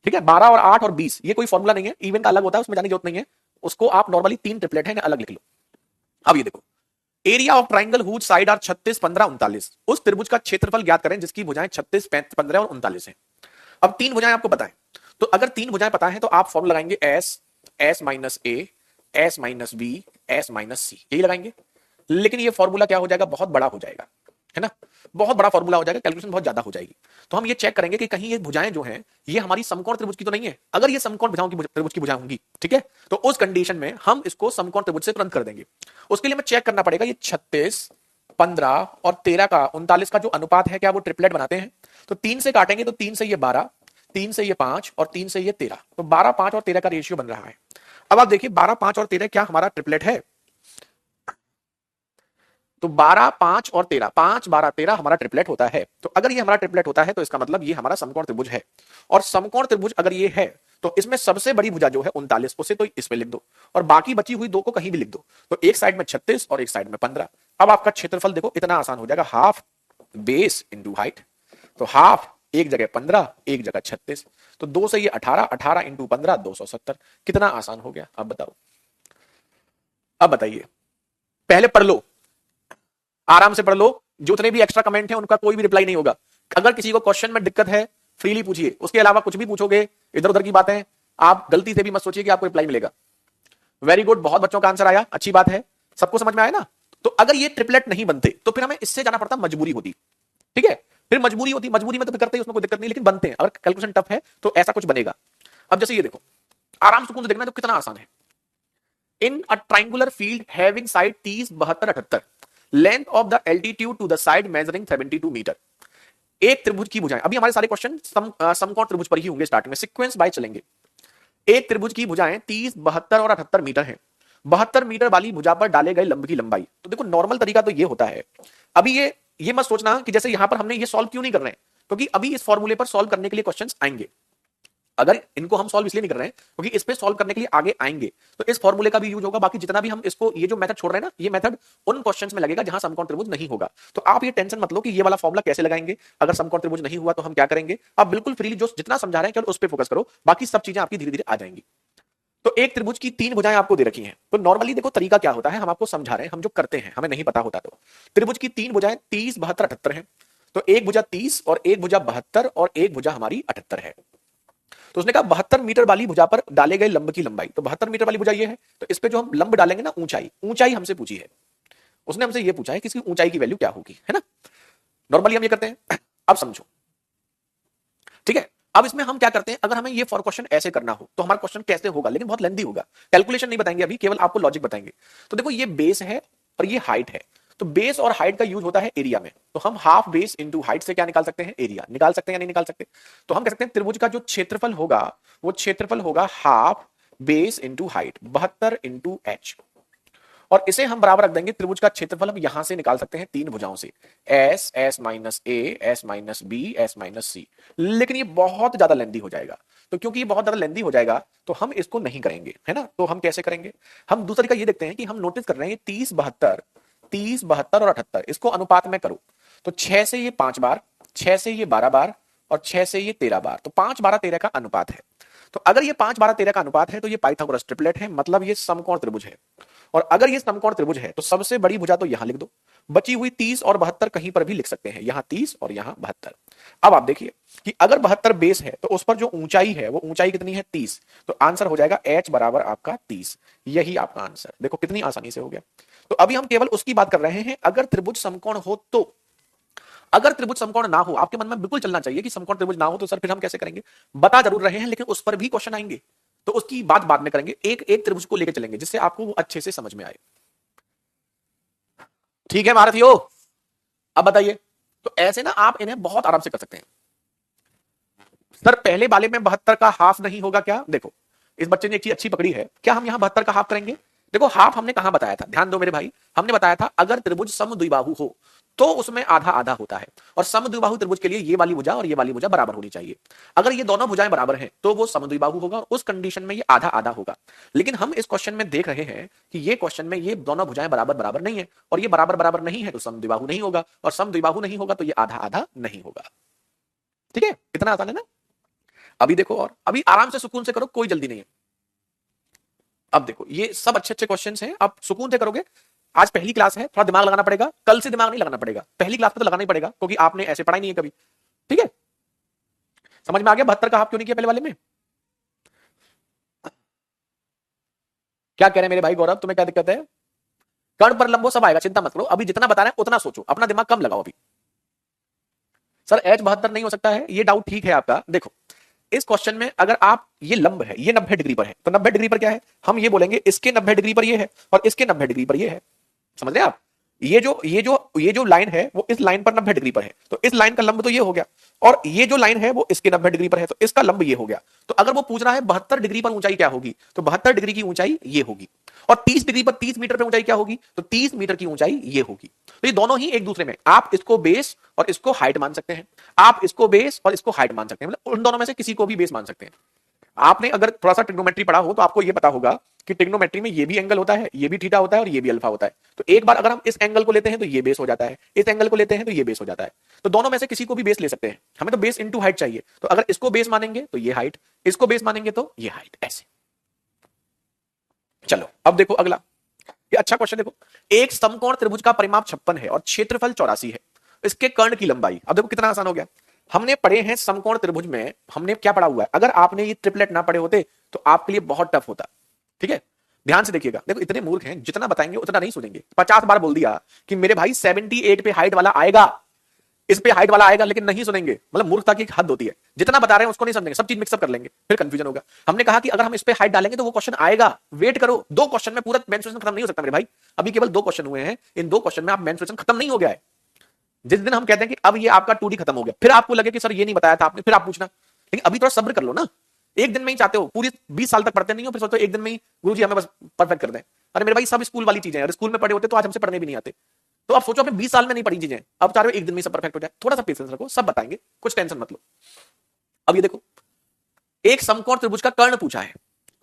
Speaker 1: ठीक है। 12 और 8 और 20 ये कोई फॉर्मूला नहीं है, इवन का अलग होता है, उसमें जाने की जरूरत नहीं है। उसको आप नॉर्मली 3 ट्रिपलेट है अलग लिख लो। अब ये देखो, area of triangle whose side are 36, 15, 39, उस त्रिभुज का क्षेत्रफल ज्ञात करें जिसकी भुजाएं 36, 15 और 39 है। अब 3 भुजाएं आपको पता है, तो अगर 3 भुजाएं पता है तो आप फॉर्मूला लगाएंगे S, S minus A, S minus B, S minus C, यही लगाएंगे। लेकिन ये फॉर्मूला क्या हो जाएगा? बहुत बड़ा हो जाएगा, है ना, बहुत बड़ा फॉर्मूला हो जाएगा, कैलकुलेशन बहुत ज्यादा हो जाएगी। तो हम ये चेक करेंगे कि कहीं ये भुजाएं जो हैं, ये हमारी समकोण त्रिभुज की तो नहीं है। अगर ये समकोण भुजाओं की त्रिभुज की भुजाएं होंगी, ठीक है, तो उस कंडीशन में हम इसको समकोण त्रिभुज से तुरंत कर देंगे। उसके लिए हमें चेक करना पड़ेगा ये 36, 15 और 13 का 39 का जो अनुपात है, क्या वो ट्रिपलेट बनाते हैं? तो 3 से काटेंगे तो 3 से ये 12, 3 से ये 5 और 3 से ये 13, तो 12, 5 और 13 का रेशियो बन रहा है। अब आप देखिए 12, 5 और 13 क्या हमारा ट्रिपलेट है? तो 12, 5 और 13, 5, 12, 13 हमारा ट्रिपलेट होता है। तो अगर ये हमारा ट्रिपलेट होता है तो इसका मतलब ये हमारा समकोण त्रिभुज है। और समकोण त्रिभुज अगर ये है तो इसमें सबसे बड़ी भुजा जो है 39, उसे तो इसमें लिख दो और बाकी बची हुई 2 को कहीं भी लिख दो। तो एक साइड में 36 और एक साइड में 15। अब आपका क्षेत्रफल देखो इतना आसान हो जाएगा, हाफ बेस इंटू हाइट। तो हाफ एक जगह 15, एक जगह 36, तो 2 से ये 18, 18 इंटू 15, 270। कितना आसान हो गया? अब बताओ, अब बताइए, पहले पढ़ लो, आराम से पढ़ लो। जितने भी एक्स्ट्रा कमेंट हैं उनका कोई भी रिप्लाई नहीं होगा। अगर किसी को क्वेश्चन में दिक्कत है फ्रीली पूछिए, उसके अलावा कुछ भी पूछोगे इधर उधर की बातें, आप गलती से भी मत सोचिए कि आपको रिप्लाई मिलेगा। वेरी गुड, बहुत बच्चों का आंसर आया, अच्छी बात है, सबको समझ में आया ना। तो अगर ये ट्रिपलेट नहीं बनते तो फिर हमें इससे जाना पड़ता, मजबूरी होती, ठीक है, फिर मजबूरी होती, मजबूरी में तो फिर करते ही, उसमें कोई दिक्कत नहीं, लेकिन बनते हैं। अगर कैलकुलेशन टफ है तो ऐसा कुछ बनेगा। अब जैसे ये देखो, आराम से देखना तो कितना आसान है। In a triangular field having side 30, 72, 78, length of the altitude to the side measuring 72 meter, एक त्रिभुज की भुजाएं, अभी हमारे सारे क्वेश्चन समकोण त्रिभुज पर ही होंगे, स्टार्टिंग में सीक्वेंस बाय चलेंगे। एक त्रिभुज की भुजाएं 30, 72 और 78 मीटर है। 72 मीटर वाली भुजा पर डाले गए लंब की लंबाई, तो देखो नॉर्मल तरीका तो ये होता है। अभी ये मत सोचना कि जैसे यहां पर हमने ये सॉल्व क्यों नहीं कर रहे हैं, क्योंकि अभी इस फॉर्मूले पर सॉल्व करने के लिए क्वेश्चंस आएंगे। अगर इनको हम सॉल्व इसलिए नहीं कर रहे हैं क्योंकि इस पे सॉल्व करने के लिए आगे आएंगे, तो इस फॉर्मूले का भी यूज होगा। बाकी जितना भी हम इसको ये जो मेथड छोड़ रहे हैं ना, ये मेथड उन क्वेश्चंस में लगेगा जहां समकोण त्रिभुज नहीं होगा। तो आप ये टेंशन मत लो कि ये वाला फॉर्मूला कैसे लगाएंगे, अगर समकोण त्रिभुज नहीं हुआ तो हम क्या करेंगे। आप बिल्कुल फ्रीली जो जितना समझा रहे हैं केवल उस पर फोकस करो, बाकी सब चीजें आपकी धीरे धीरे आ जाएंगी। तो एक त्रिभुज की 3 भुजाएं आपको दे रखी हैं। तो नॉर्मली देखो तरीका क्या होता है, हम आपको समझा रहे हैं, हम जो करते हैं हमें नहीं पता होता। तो त्रिभुज की 3 भुजाएं 30, 72, 78 है। तो एक भुजा 30 और एक भुजा 72 और एक भुजा हमारी 78 है। तो उसने कहा 72 मीटर वाली भुजा पर डाले गए लंब की लंबाई, तो 72 मीटर वाली भुजा ये है। तो इस पे जो हम लंब डालेंगे ना, ऊंचाई हमसे पूछी है। उसने हमसे ये पूछा है कि इसकी ऊंचाई की वैल्यू क्या होगी, है ना। नॉर्मली हम ये करते हैं। अब समझो, ठीक है। अब इसमें हम क्या करते हैं, अगर हमें ये फॉर क्वेश्चन ऐसे करना हो तो हमारा क्वेश्चन कैसे होगा, लेकिन बहुत लेंथी होगा। कैलकुलेशन नहीं बताएंगे अभी, केवल आपको लॉजिक बताएंगे। तो देखो ये बेस है और ये हाइट है। तो बेस और हाइट का यूज होता है एरिया में। तो हम हाफ बेस इंटू हाइट से क्या निकाल सकते हैं, एरिया निकाल सकते हैं या नहीं निकाल सकते। तो हम कह सकते हैं त्रिभुज का जो क्षेत्रफल होगा वो क्षेत्रफल होगा half base into height, 72 into H. और इसे हम बराबर रख देंगे त्रिभुज का क्षेत्रफल हम यहां से निकाल सकते हैं 3 भुजाओं से, S, S minus A, S minus B, S minus C. लेकिन ये बहुत ज्यादा लेंदी हो जाएगा। तो क्योंकि ये बहुत ज्यादा लेंदी हो जाएगा तो हम इसको नहीं करेंगे, है ना। तो हम कैसे करेंगे, हम दूसरा तरीका ये देखते हैं कि हम नोटिस कर रहे हैं 30, 72, 30, 72 और 78, इसको अनुपात में करो। तो 6 से ये 5 बार, 6 से ये 12 बार और 6 से ये 13 बार। तो 5, 12, 13 का अनुपात है। तो अगर ये 5, 12, 13 का अनुपात है तो ये पाइथागोरस ट्रिपलेट है, मतलब ये समकोण त्रिभुज है। और अगर ये समकोण त्रिभुज है तो सबसे बड़ी भुजा तो यहां लिख दो, बची हुई 30 और 72 कहीं पर भी लिख सकते हैं, यहां 30 और यहां 72। अब आप देखिए कि अगर 72 बेस है तो उस पर जो ऊंचाई है वो ऊंचाई कितनी है, 30। तो आंसर हो जाएगा h बराबर आपका 30। यही आपका आंसर, देखो कितनी आसानी से हो गया। तो अभी हम केवल उसकी बात कर रहे हैं अगर त्रिभुज समकोण हो तो। अगर त्रिभुज समकोण ना हो, आपके मन में बिल्कुल चलना चाहिए कि समकोण त्रिभुज ना हो तो सर फिर हम कैसे करेंगे। बता जरूर रहे हैं लेकिन उस पर भी क्वेश्चन आएंगे, तो उसकी बात बाद में करेंगे। एक एक त्रिभुज को लेकर चलेंगे जिससे आपको वो अच्छे से समझ में आए। ठीक है भारतीयों, अब बताइए। तो ऐसे ना आप इन्हें बहुत आराम से कर सकते हैं। सर पहले वाले में 72 का हाफ नहीं होगा क्या, देखो इस बच्चे ने एक चीज अच्छी पकड़ी है। क्या हम यहां 72 का हाफ करेंगे। देखो हाफ हमने कहां बताया था, ध्यान दो मेरे भाई। हमने बताया था अगर त्रिभुज समद्विबाहु हो तो उसमें आधा आधा होता है। और समद्विबाहु त्रिभुज के लिए ये वाली भुजा और ये वाली भुजा बराबर होनी चाहिए। अगर ये दोनों भुजाएं बराबर हैं तो वो समद्विबाहु होगा और उस कंडीशन में ये आधा आधा होगा। लेकिन हम इस क्वेश्चन में देख रहे हैं कि ये क्वेश्चन में ये दोनों भुजाएं बराबर बराबर नहीं है, और ये बराबर बराबर नहीं है तो समद्विबाहु नहीं होगा, और समद्विबाहु नहीं होगा तो ये आधा आधा नहीं होगा। ठीक है, इतना आसान है ना। अभी देखो, और अभी आराम से सुकून से करो, कोई जल्दी नहीं है। अब देखो ये सब अच्छे अच्छे क्वेश्चंस हैं, आप सुकून से करोगे। आज पहली क्लास है, थोड़ा दिमाग लगाना पड़ेगा, कल से दिमाग नहीं लगाना पड़ेगा, पहली क्लास में तो लगाना ही पड़ेगा क्योंकि आपने ऐसे पढ़ाई नहीं है कभी। ठीक है, समझ में आ गया 72 का हाफ क्यों नहीं किया पहले वाले में। क्या कह रहे हैं मेरे भाई गौरव, तुम्हें क्या दिक्कत है। कर्ण पर लंबो सब आएगा, चिंता मत करो। अभी जितना बता रहे हैं उतना सोचो, अपना दिमाग कम लगाओ अभी। सर एच 72 नहीं हो सकता है, ये डाउट ठीक है आपका। देखो इस क्वेश्चन में अगर आप ये लंब है, ये 90 डिग्री पर है, तो 90 डिग्री पर क्या है, हम ये बोलेंगे इसके 90 डिग्री पर ये है और इसके 90 डिग्री पर ये है। समझ रहे हैं आप। ये जो लाइन है वो इस लाइन पर 90 डिग्री पर है, तो इस लाइन का लंब तो ये हो गया। और ये जो लाइन है वो इसके 90 डिग्री पर है, तो इसका लंब ये हो गया। तो अगर वो पूछ रहा है 72 डिग्री पर ऊंचाई क्या होगी, तो 72 डिग्री की ऊंचाई ये होगी। और 30 डिग्री पर 30 मीटर पर ऊंचाई क्या होगी, तो 30 मीटर की ऊंचाई ये होगी। तो ये दोनों ही एक दूसरे में, आप इसको बेस और इसको हाइट मान सकते हैं, आप इसको बेस और इसको हाइट मान सकते हैं, मतलब उन दोनों में से किसी को भी बेस मान सकते हैं। आपने अगर थोड़ा सा ट्रिग्नोमेट्री पढ़ा हो तो आपको ये पता होगा कि ट्रिग्नोमेट्री में ये भी एंगल होता है, ये भी थीटा होता है और ये भी अल्फा होता है। तो एक बार अगर हम इस एंगल को लेते हैं तो ये बेस हो जाता है, इस एंगल को लेते हैं तो ये बेस हो जाता है। तो दोनों में से किसी को भी बेस ले सकते हैं, हमें तो बेस इनटू हाइट चाहिए। तो अगर इसको बेस मानेंगे तो ये हाइट, इसको बेस मानेंगे तो ये हाइट, ऐसे। चलो अब देखो अगला, ये अच्छा क्वेश्चन देखो। एक समकोण त्रिभुज का परिमाप 56 है और क्षेत्रफल 84 है, इसके कर्ण की लंबाई। अब देखो कितना आसान हो गया। हमने पढ़े हैं समकोण त्रिभुज में, हमने क्या पढ़ा हुआ है। अगर आपने ये ट्रिपलेट ना पढ़े होते तो आपके लिए बहुत टफ होता। ठीक है, ध्यान से देखिएगा। देखो इतने मूर्ख हैं, जितना बताएंगे उतना नहीं सुनेंगे। 50 बार बोल दिया कि मेरे भाई 78 पे हाइट वाला आएगा, इस पे हाइट वाला आएगा, लेकिन नहीं सुनेंगे। मतलब मूर्खता की एक हद होती है, जितना बता रहे हैं उसको नहीं समझेंगे, सब चीज मिक्सअप कर लेंगे, फिर कंफ्यूजन होगा। हमने कहा कि अगर हम इस पे हाइट डालेंगे तो वो क्वेश्चन आएगा, वेट करो। 2 क्वेश्चन में पूरा मेंस्ट्रुएशन खत्म नहीं हो सकता मेरे भाई, अभी केवल 2 क्वेश्चन हुए हैं। इन 2 क्वेश्चन में आप मेंस्ट्रुएशन खत्म नहीं हो गया है। जिस दिन हम कहते हैं कि अब ये आपका 2D खत्म हो गया, फिर आपको लगे कि सर ये नहीं बताया था आपने, फिर आप पूछना, लेकिन अभी थोड़ा सब्र कर लो ना। एक दिन में ही चाहते हो, पूरी 20 साल तक पढ़ते नहीं हो, फिर सोचते हो एक दिन में ही गुरुजी हमें बस परफेक्ट कर दें। अरे मेरे भाई सब स्कूल वाली चीजें हैं, अगर स्कूल में पढ़े होते तो आज हमसे पढ़ने भी नहीं आते। तो आप सोचो, आपने 20 साल में नहीं पढ़ी चीजें, अब चाह रहे हो एक दिन में ही सब परफेक्ट हो जाए। थोड़ा सा पेशेंस रखो, सब बताएंगे, कुछ टेंशन मत लो। अब ये देखो, एक समकोण त्रिभुज का कर्ण पूछा है।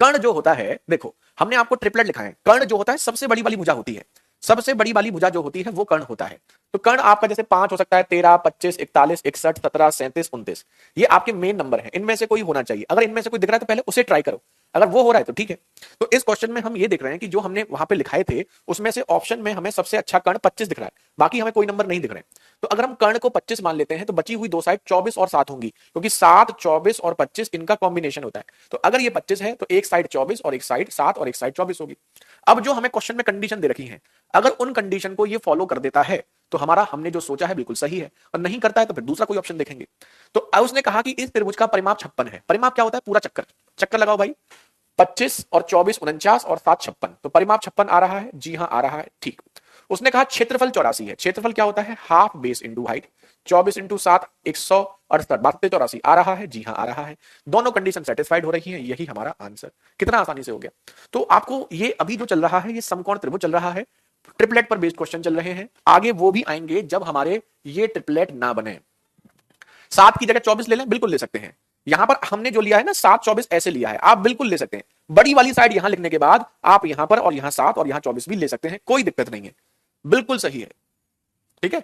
Speaker 1: कर्ण जो होता है, देखो हमने आपको ट्रिपलेट लिखा है। कर्ण जो होता है सबसे बड़ी वाली भुजा होती है, सबसे बड़ी वाली भुजा जो होती है वो कर्ण होता है। तो कर्ण आपका जैसे 5 हो सकता है, 13, 25, 41, 61, 17, 37, 29, ये आपके मेन नंबर है। इनमें से कोई होना चाहिए, अगर इनमें से कोई दिख रहा है तो पहले उसे ट्राई करो, अगर वो हो रहा है तो ठीक है। तो इस क्वेश्चन में हम ये देख रहे हैं कि जो हमने वहां पे लिखाए थे उसमें से ऑप्शन में हमें सबसे अच्छा कर्ण 25 दिख रहा है, बाकी हमें कोई नंबर नहीं दिख रहे। तो अगर हम कर्ण को 25 मान लेते हैं तो बची हुई दो साइड 24 और 7 होंगी, क्योंकि 7, 24 और 25 इनका कॉम्बिनेशन होता है। तो अगर ये 25 है तो एक साइड 24 और एक साइड 7 और एक साइड 24 होगी। अब जो हमें क्वेश्चन में कंडीशन दे रखी है, अगर उन कंडीशन को ये फॉलो कर देता है तो हमारा हमने जो सोचा है बिल्कुल सही है, और नहीं करता है तो फिर दूसरा कोई ऑप्शन देखेंगे। तो उसने कहा कि इस त्रिभुज का परिमाप 56 है। परिमाप क्या होता है? पूरा चक्कर। चक्कर लगाओ भाई, 25 और 24 49 और 7 56, तो परिमाप 56 आ रहा है। जी हाँ आ रहा है, ठीक। उसने कहा क्षेत्रफल 84 है। क्षेत्रफल क्या होता है? Half base into height. 24 into 7 168, 72 84 आ रहा है। जी हाँ आ रहा है। दोनों कंडीशन सेटिस्फाइड हो रही है, यही हमारा आंसर। कितना आसानी से हो गया। तो आपको ये अभी जो चल रहा है ये समकोण त्रिभुज चल रहा है, ट्रिपलेट पर बेस्ड क्वेश्चन चल रहे हैं। आगे वो भी आएंगे जब हमारे ये ट्रिपलेट ना बने। 7 की जगह 24 ले लें, बिल्कुल ले सकते हैं। यहां पर हमने जो लिया है ना 7 24 ऐसे लिया है, आप बिल्कुल ले सकते हैं। बड़ी वाली साइड यहां लिखने के बाद आप यहां पर और यहां 7 और यहां 24 भी ले सकते हैं, कोई दिक्कत नहीं है, बिल्कुल सही है। ठीक है,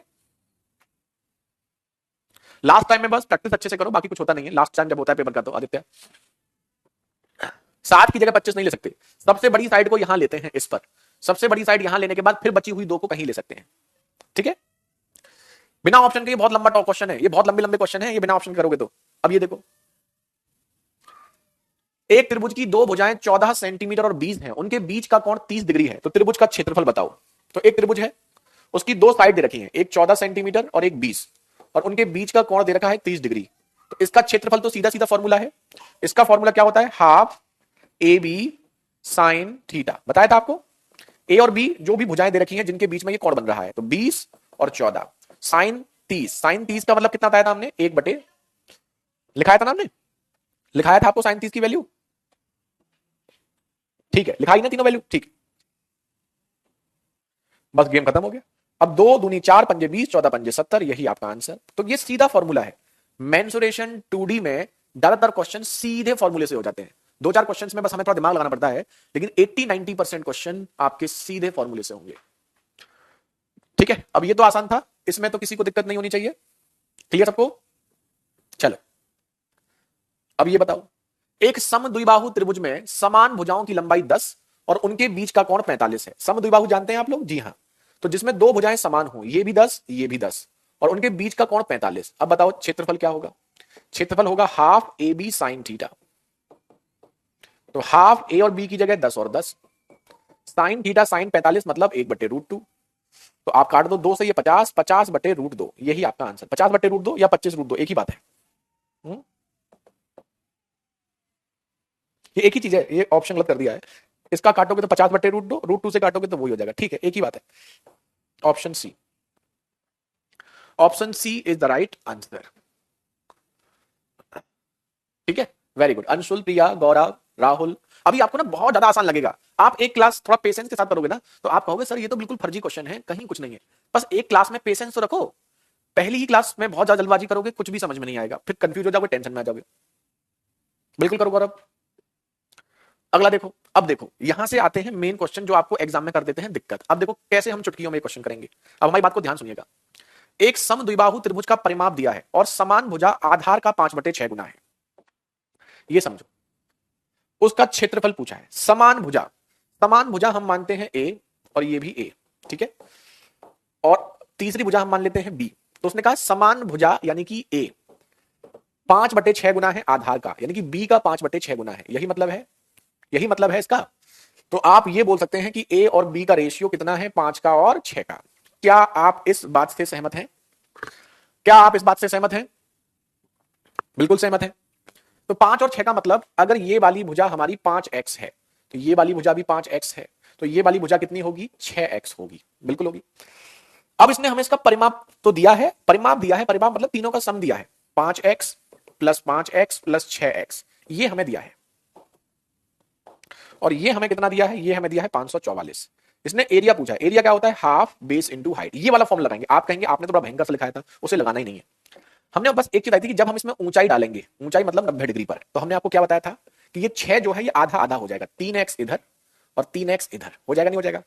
Speaker 1: लास्ट टाइम में बस प्रैक्टिस अच्छे से करो, बाकी कुछ होता नहीं है। लास्ट टाइम जब होता है पेपर का तो आदित्य 7 की जगह 25 नहीं ले सकते, सबसे बड़ी साइड को यहां लेते हैं इस पर। सबसे बड़ी साइड यहां लेने के बाद फिर बची हुई दो को कहीं ले सकते हैं। ठीक है, बिना ऑप्शन के ये बहुत लंबा क्वेश्चन है, ये बहुत लंबे लंबे क्वेश्चन है, ये बिना ऑप्शन करोगे तो। अब ये देखो, एक त्रिभुज की दो भुजाएं 14 सेंटीमीटर और 20 हैं, उनके बीच का कोण 30 डिग्री है, तो त्रिभुज का क्षेत्रफल बताओ। तो एक त्रिभुज है, उसकी दो साइड दे रखी हैं, एक 14 सेंटीमीटर और एक 20, और उनके बीच का कोण दे रखा है 30 डिग्री। तो इसका क्षेत्रफल तो सीधा सीधा फॉर्मूला है। इसका फॉर्मूला क्या होता है? Half A B sine theta. बताया था आपको। ए और बी जो भी भुजाएं दे रखी हैं जिनके बीच में ये कोण बन रहा है, तो 20 और 14 साइन 30। साइन 30 का मतलब कितना बताया था हमने? 1/, लिखाया था ना हमने, लिखाया था आपको साइन 30 की वैल्यू। ठीक है, लिखाई ना तीनों वैल्यू, ठीक। बस गेम खत्म हो गया। अब 2 दूनी 4 पंजे 20, 14 पंजे 70, यही आपका आंसर। तो ये सीधा फॉर्मूला है। मेंसुरेशन 2D में ज्यादातर क्वेश्चन सीधे फॉर्मूले से हो जाते हैं। दो चार क्वेश्चन में बस हमें थोड़ा दिमाग लगाना पड़ता है, लेकिन 80-90% क्वेश्चन आपके सीधे फॉर्मूले से होंगे। ठीक है, अब ये तो आसान था, इसमें तो किसी को दिक्कत नहीं होनी चाहिए। क्लियर सबको? चलो अब ये बताओ, एक समद्विबाहु त्रिभुज में समान भुजाओं की लंबाई 10 और उनके बीच का कोण 45 है। समद्विबाहु जानते हैं आप लोग? जी हाँ। तो जिसमें दो भुजाएं समान हो, ये भी 10 ये भी 10, और उनके बीच का कोण 45। अब बताओ क्षेत्रफल क्या होगा? क्षेत्रफल होगा half A B sine theta. तो हाफ ए और बी की जगह 10 और 10, साइन थीटा साइन 45 मतलब 1/√2। तो आप काट दो, 2 से ये 50, 50/√2, यही आपका आंसर। 50/√2 या 25√2 एक ही बात है। ये एक ही चीज है, ये ऑप्शन गलत कर दिया है। इसका काटोगे तो 50/√2, √2 से काटोगे तो वही हो जाएगा। ठीक है, एक ही बात है। Option C, option C is the right answer. ठीक है, वेरी गुड। अंशुल, प्रिया, गौरव, राहुल, अभी आपको ना बहुत ज्यादा आसान लगेगा। आप एक क्लास थोड़ा पेशेंस के साथ करोगे ना तो आप कहोगे सर ये तो बिल्कुल फर्जी क्वेश्चन है, कहीं कुछ नहीं है। बस एक क्लास में पेशेंस तो रखो। पहली ही क्लास में बहुत ज्यादा जल्दबाजी करोगे, कुछ भी समझ में नहीं आएगा, फिर कंफ्यूज हो जाओगे, टेंशन में आ जाओगे। बिल्कुल करो गौरव। अगला देखो, अब देखो यहां से आते हैं मेन क्वेश्चन जो आपको एग्जाम में कर देते हैं दिक्कत। अब देखो कैसे हम चुटकियों में क्वेश्चन करेंगे। अब हमारी बात को ध्यान सुनिएगा। एक समद्विबाहु त्रिभुज का परिमाप दिया है और समान भुजा आधार का 5/6 गुना है, ये समझो। उसका क्षेत्रफल पूछा है। समान भुजा, समान भुजा हम मानते हैं ए और ये भी ए, ठीक है, और तीसरी भुजा हम मान लेते हैं बी। तो उसने कहा समान भुजा यानी कि ए 5/6 गुना है आधार का, यानी कि बी का 5/6 गुना है। यही मतलब है, यही मतलब है इसका। तो आप ये बोल सकते हैं कि ए और बी का रेशियो कितना है? 5 का और 6 का। क्या आप इस बात से सहमत हैं? क्या आप इस बात से सहमत हैं? बिल्कुल सहमत हैं। तो 5 और 6 का मतलब, अगर ये वाली भुजा हमारी 5x है तो ये वाली भुजा भी 5x है, तो ये वाली भुजा कितनी होगी? 6x होगी, बिल्कुल होगी। अब इसने हमें इसका परिमाप तो दिया है, परिमाप दिया है, परिमाप मतलब तीनों का सम दिया है, 5x plus 5x plus 6x, ये हमें दिया है। और ये हमें कितना दिया है, ये हमें दिया है 544। इसने एरिया पूछा है, एरिया क्या होता है, हाफ बेस इनटू हाइट। ये वाला फॉर्म लगाएंगे। आप कहेंगे आपने तो बड़ा भयंकर से लिखाया था, उसे लगाना ही नहीं है। हमने बस एक चीज आई थी कि जब हम इसमें ऊंचाई डालेंगे, ऊंचाई मतलब 90 डिग्री पर, तो हमने आपको क्या बताया था कि ये 6 जो है ये आधा आधा हो जाएगा, 3x इधर और 3x इधर, हो जाएगा नहीं हो जाएगा।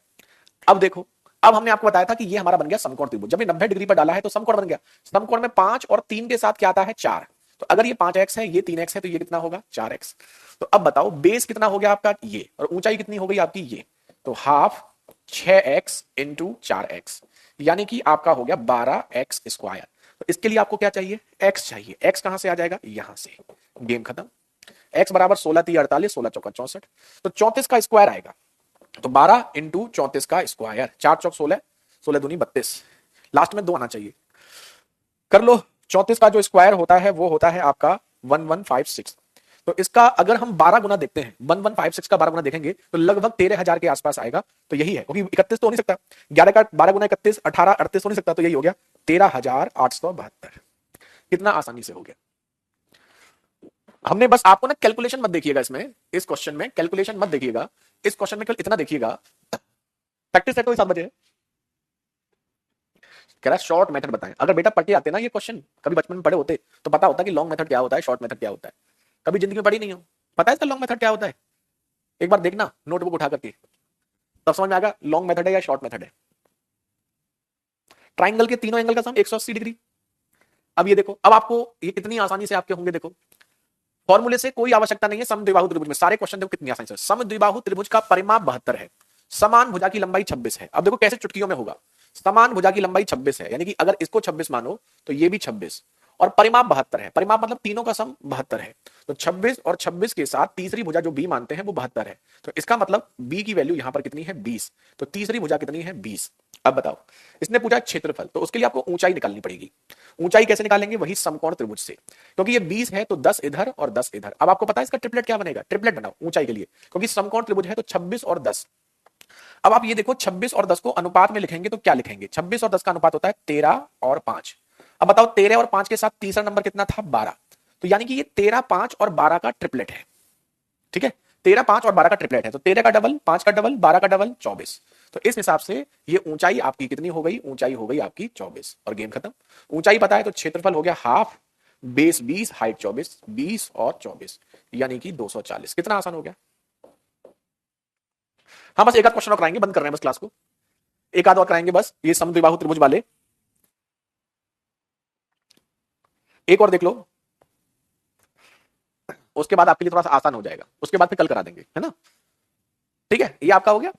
Speaker 1: अब देखो, अब हमने आपको बताया था कि ये हमारा बन गया समकोण त्रिभुज। जब ये 90 डिग्री पर डाला है तो समकोण बन गया। समकोण में 5 और 3 के साथ क्या आता है, 4। तो अगर ये 5x है, ये 3x है, तो ये कितना होगा, 4x। तो अब बताओ बेस कितना हो गया आपका ये, और ऊंचाई कितनी हो गई आपकी ये, तो हाफ 6x इंटू 4x, यानी कि आपका हो गया 12x स्क्वायर। तो इसके लिए आपको क्या चाहिए, x चाहिए। x कहां से आ जाएगा, यहां से। गेम खत्म। x बराबर 16 3 48, 16 चौका 64, तो 34 का स्क्वायर आएगा। तो 12 इंटू 34 का स्क्वायर, 4 चौक 16, 16 दूनी 32, लास्ट में 2 आना चाहिए। कर लो। 34 का जो स्क्वायर होता है वो होता है आपका 1156। तो इसका अगर हम 12 गुना देखते हैं, 1156 का 12 गुना देखेंगे तो लगभग 13,000 के आसपास आएगा। तो यही है, क्योंकि 31 तो हो नहीं सकता, 11 का 12 गुना 31, 18 38 हो नहीं सकता, तो यही हो गया 13,872। कितना आसानी से हो गया। हमने बस आपको ना कैलकुलेशन मत देखिएगा इसमें, इस क्वेश्चन में कैलकुलेशन मत देखिएगा, इस क्वेश्चन में केवल इतना देखिएगा, प्रैक्टिस है तो 7 बजे कह रहा शॉर्ट मेथड बताएं। अगर बेटा पढ़ के आते ना ये क्वेश्चन, कभी बचपन में पढ़े होते तो पता होता कि लॉन्ग मेथड क्या होता है, शॉर्ट मेथड क्या होता है। कभी जिंदगी में पढ़ी नहीं हो, पता है इसका लॉन्ग मेथड क्या होता है। एक बार देखना नोटबुक उठा करके, तब समझ में आएगा लॉन्ग मेथड है या शॉर्ट मेथड है। ट्राइंगल के तीनों एंगल का सम 180 डिग्री। अब ये देखो, अब आपको ये कितनी आसानी से आपके होंगे, देखो फॉर्मूले से कोई आवश्यकता नहीं है। समद्विबाहु त्रिभुज में सारे क्वेश्चन देखो कितनी आसानी से। समद्विबाहु त्रिभुज का परिमाप 72 है, समान भुजा की लंबाई 26 है। अब देखो कैसे चुटकियों में होगा, समान भुजा की लंबाई 26 है, यानी कि अगर इसको 26 मानो तो ये भी 26, और परिमाप 72 है। परिमाप मतलब तीनों का सम 72 है। तो 26 और 26 के साथ तीसरी भुजा जो बी मानते हैं वो 72 है। तो इसका मतलब बी की वैल्यू यहां पर कितनी है, 20। तो तीसरी भुजा कितनी है, 20। अब बताओ, इसने पूछा क्षेत्रफल, तो उसके लिए आपको ऊंचाई निकालनी पड़ेगी। ऊंचाई कैसे निकालेंगे, वही समकोण त्रिभुज से, क्योंकि ये 20 है तो 10 इधर और 10 इधर। अब आपको पता है इसका ट्रिपलेट क्या बनेगा, ट्रिपलेट बनाओ ऊंचाई के लिए, क्योंकि समकोण त्रिभुज है तो 26 और 10। अब आप ये देखो 26 और 10 को अनुपात में लिखेंगे तो क्या लिखेंगे, 26 और 10 का अनुपात होता है 13 और 5। अब बताओ 13 और 5 के साथ तीसरा नंबर कितना था, 12। तो यानी कि ये 13 5 और 12 का ट्रिपलेट है। ठीक है, 13 5 और 12 का ट्रिपलेट है, तो 13 का डबल, 5 का डबल, 12 का डबल, 24। तो इस हिसाब से ये ऊंचाई आपकी कितनी हो गई, ऊंचाई हो गई आपकी 24, और गेम खत्म। ऊंचाई पता है तो क्षेत्रफल हो गया हाफ, बेस 20, हाइट 24, 20 और 24 यानी कि 240। कितना आसान हो गया। हाँ बस एक आध क्वेश्चन और कराएंगे, बंद कर रहे हैं बस क्लास को, एक आध और कराएंगे बस, ये समद्विबाहु त्रिभुज वाले एक और देख लो, उसके बाद आपके लिए थोड़ा सा आसान हो जाएगा, उसके बाद फिर कल करा देंगे, है ना। ठीक है, ये आपका हो गया।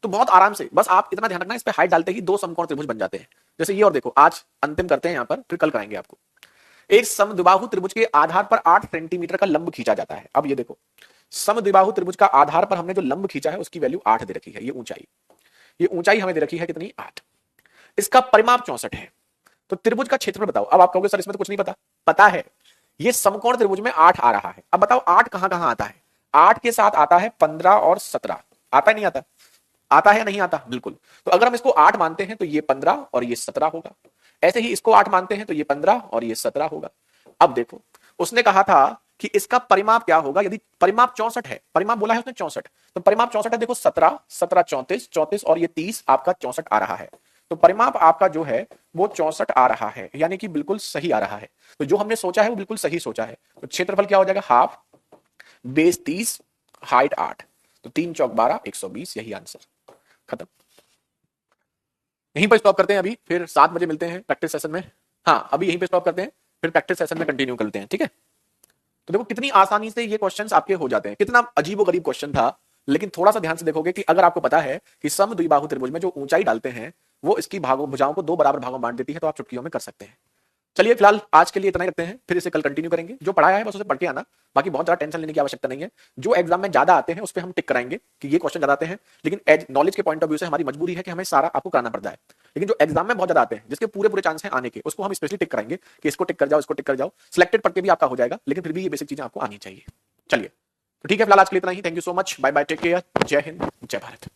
Speaker 1: तो बहुत आराम से, बस आप इतना ध्यान रखना, इस पे हाइट डालते ही 2 समकोण त्रिभुज बन जाते हैं। जैसे ये, और देखो आज अंतिम करते हैं यहां पर, फिर कल कराएंगे आपको। एक समद्विबाहु त्रिभुज के आधार पर 8 सेंटीमीटर का लंब खींचा जाता है। अब ये देखो, समद्विबाहु त्रिभुज का आधार पर हमने जो लंब खींचा है उसकी वैल्यू 8 दे रखी है। ये ऊंचाई हमें दे रखी है कितनी, 8। इसका परिमाप 64 है। तो त्रिभुज का क्षेत्रफल बताओ। अब आप कहोगे सर इसमें तो कुछ नहीं पता, पता है। ये समकोण त्रिभुज में 8 आ रहा है। अब बताओ 8 कहां कहां आता है, 8 के साथ आता है 15 और 17। आता है नहीं आता, आता है या नहीं आता, बिल्कुल। तो अगर हम इसको 8 मानते हैं तो ये 15 और ये 17 होगा। ऐसे ही इसको 8 मानते हैं तो ये 15 और ये 17 होगा। अब देखो, उसने कहा था कि इसका परिमाप क्या होगा, यदि परिमाप 64 है, परिमाप बोला है उसने 64, तो परिमाप 64 है। देखो 17 17 34 34 और ये 30 आपका 64 आ रहा है। तो परिमाप आपका जो है वो 64 आ रहा है, यानी कि बिल्कुल सही आ रहा है। तो जो हमने सोचा है वो बिल्कुल सही सोचा है। तो क्षेत्रफल क्या हो जाएगा, हाफ, बेस 30, हाइट 8, तो 3 चौक 12, 120, यही आंसर। खत्म। यहीं पर स्टॉप करते हैं अभी, फिर 7 बजे मिलते हैं प्रैक्टिस सेशन में। हाँ अभी यहीं पे स्टॉप करते हैं, फिर प्रैक्टिस सेशन में कंटिन्यू करते हैं, ठीक है। तो देखो कितनी आसानी से ये क्वेश्चंस आपके हो जाते हैं। कितना अजीबोगरीब क्वेश्चन था, लेकिन थोड़ा सा ध्यान से देखोगे कि अगर आपको पता है कि समद्विबाहु त्रिभुज में जो ऊंचाई डालते हैं वो इसकी भागों भुजाओं को 2 बराबर भागों में बांट देती है, तो आप चुटकियों में कर सकते हैं। चलिए फिलहाल आज के लिए इतना ही रखते हैं, फिर इसे कल कंटिन्यू करेंगे। जो पढ़ाया है बस उसे पढ़ के आना, बाकी बहुत ज्यादा टेंशन लेने की आवश्यकता नहीं है। जो एग्जाम में ज्यादा आते हैं उस पर हम टिक कराएंगे कि ये क्वेश्चन ज्यादा आते हैं, लेकिन एज नॉलेज के पॉइंट ऑफ व्यू से हमारी मजबूरी है कि हमें सारा आपको कराना पड़ता है। लेकिन जो एग्जाम में बहुत ज्यादा आते हैं, जिसके पूरे पूरे चांस हैं आने के, उसको हम स्पेशली टिक कराएंगे कि इसको टिक कर जाओ, इसको टिक कर जाओ। सिलेक्टेड पढ़ के भी आपका हो जाएगा, लेकिन फिर भी ये बेसिक चीजें आपको आनी चाहिए। चलिए तो ठीक है, फिलहाल आज के लिए इतना ही। Thank you so much, bye bye, take care, जय हिंद, जय भारत।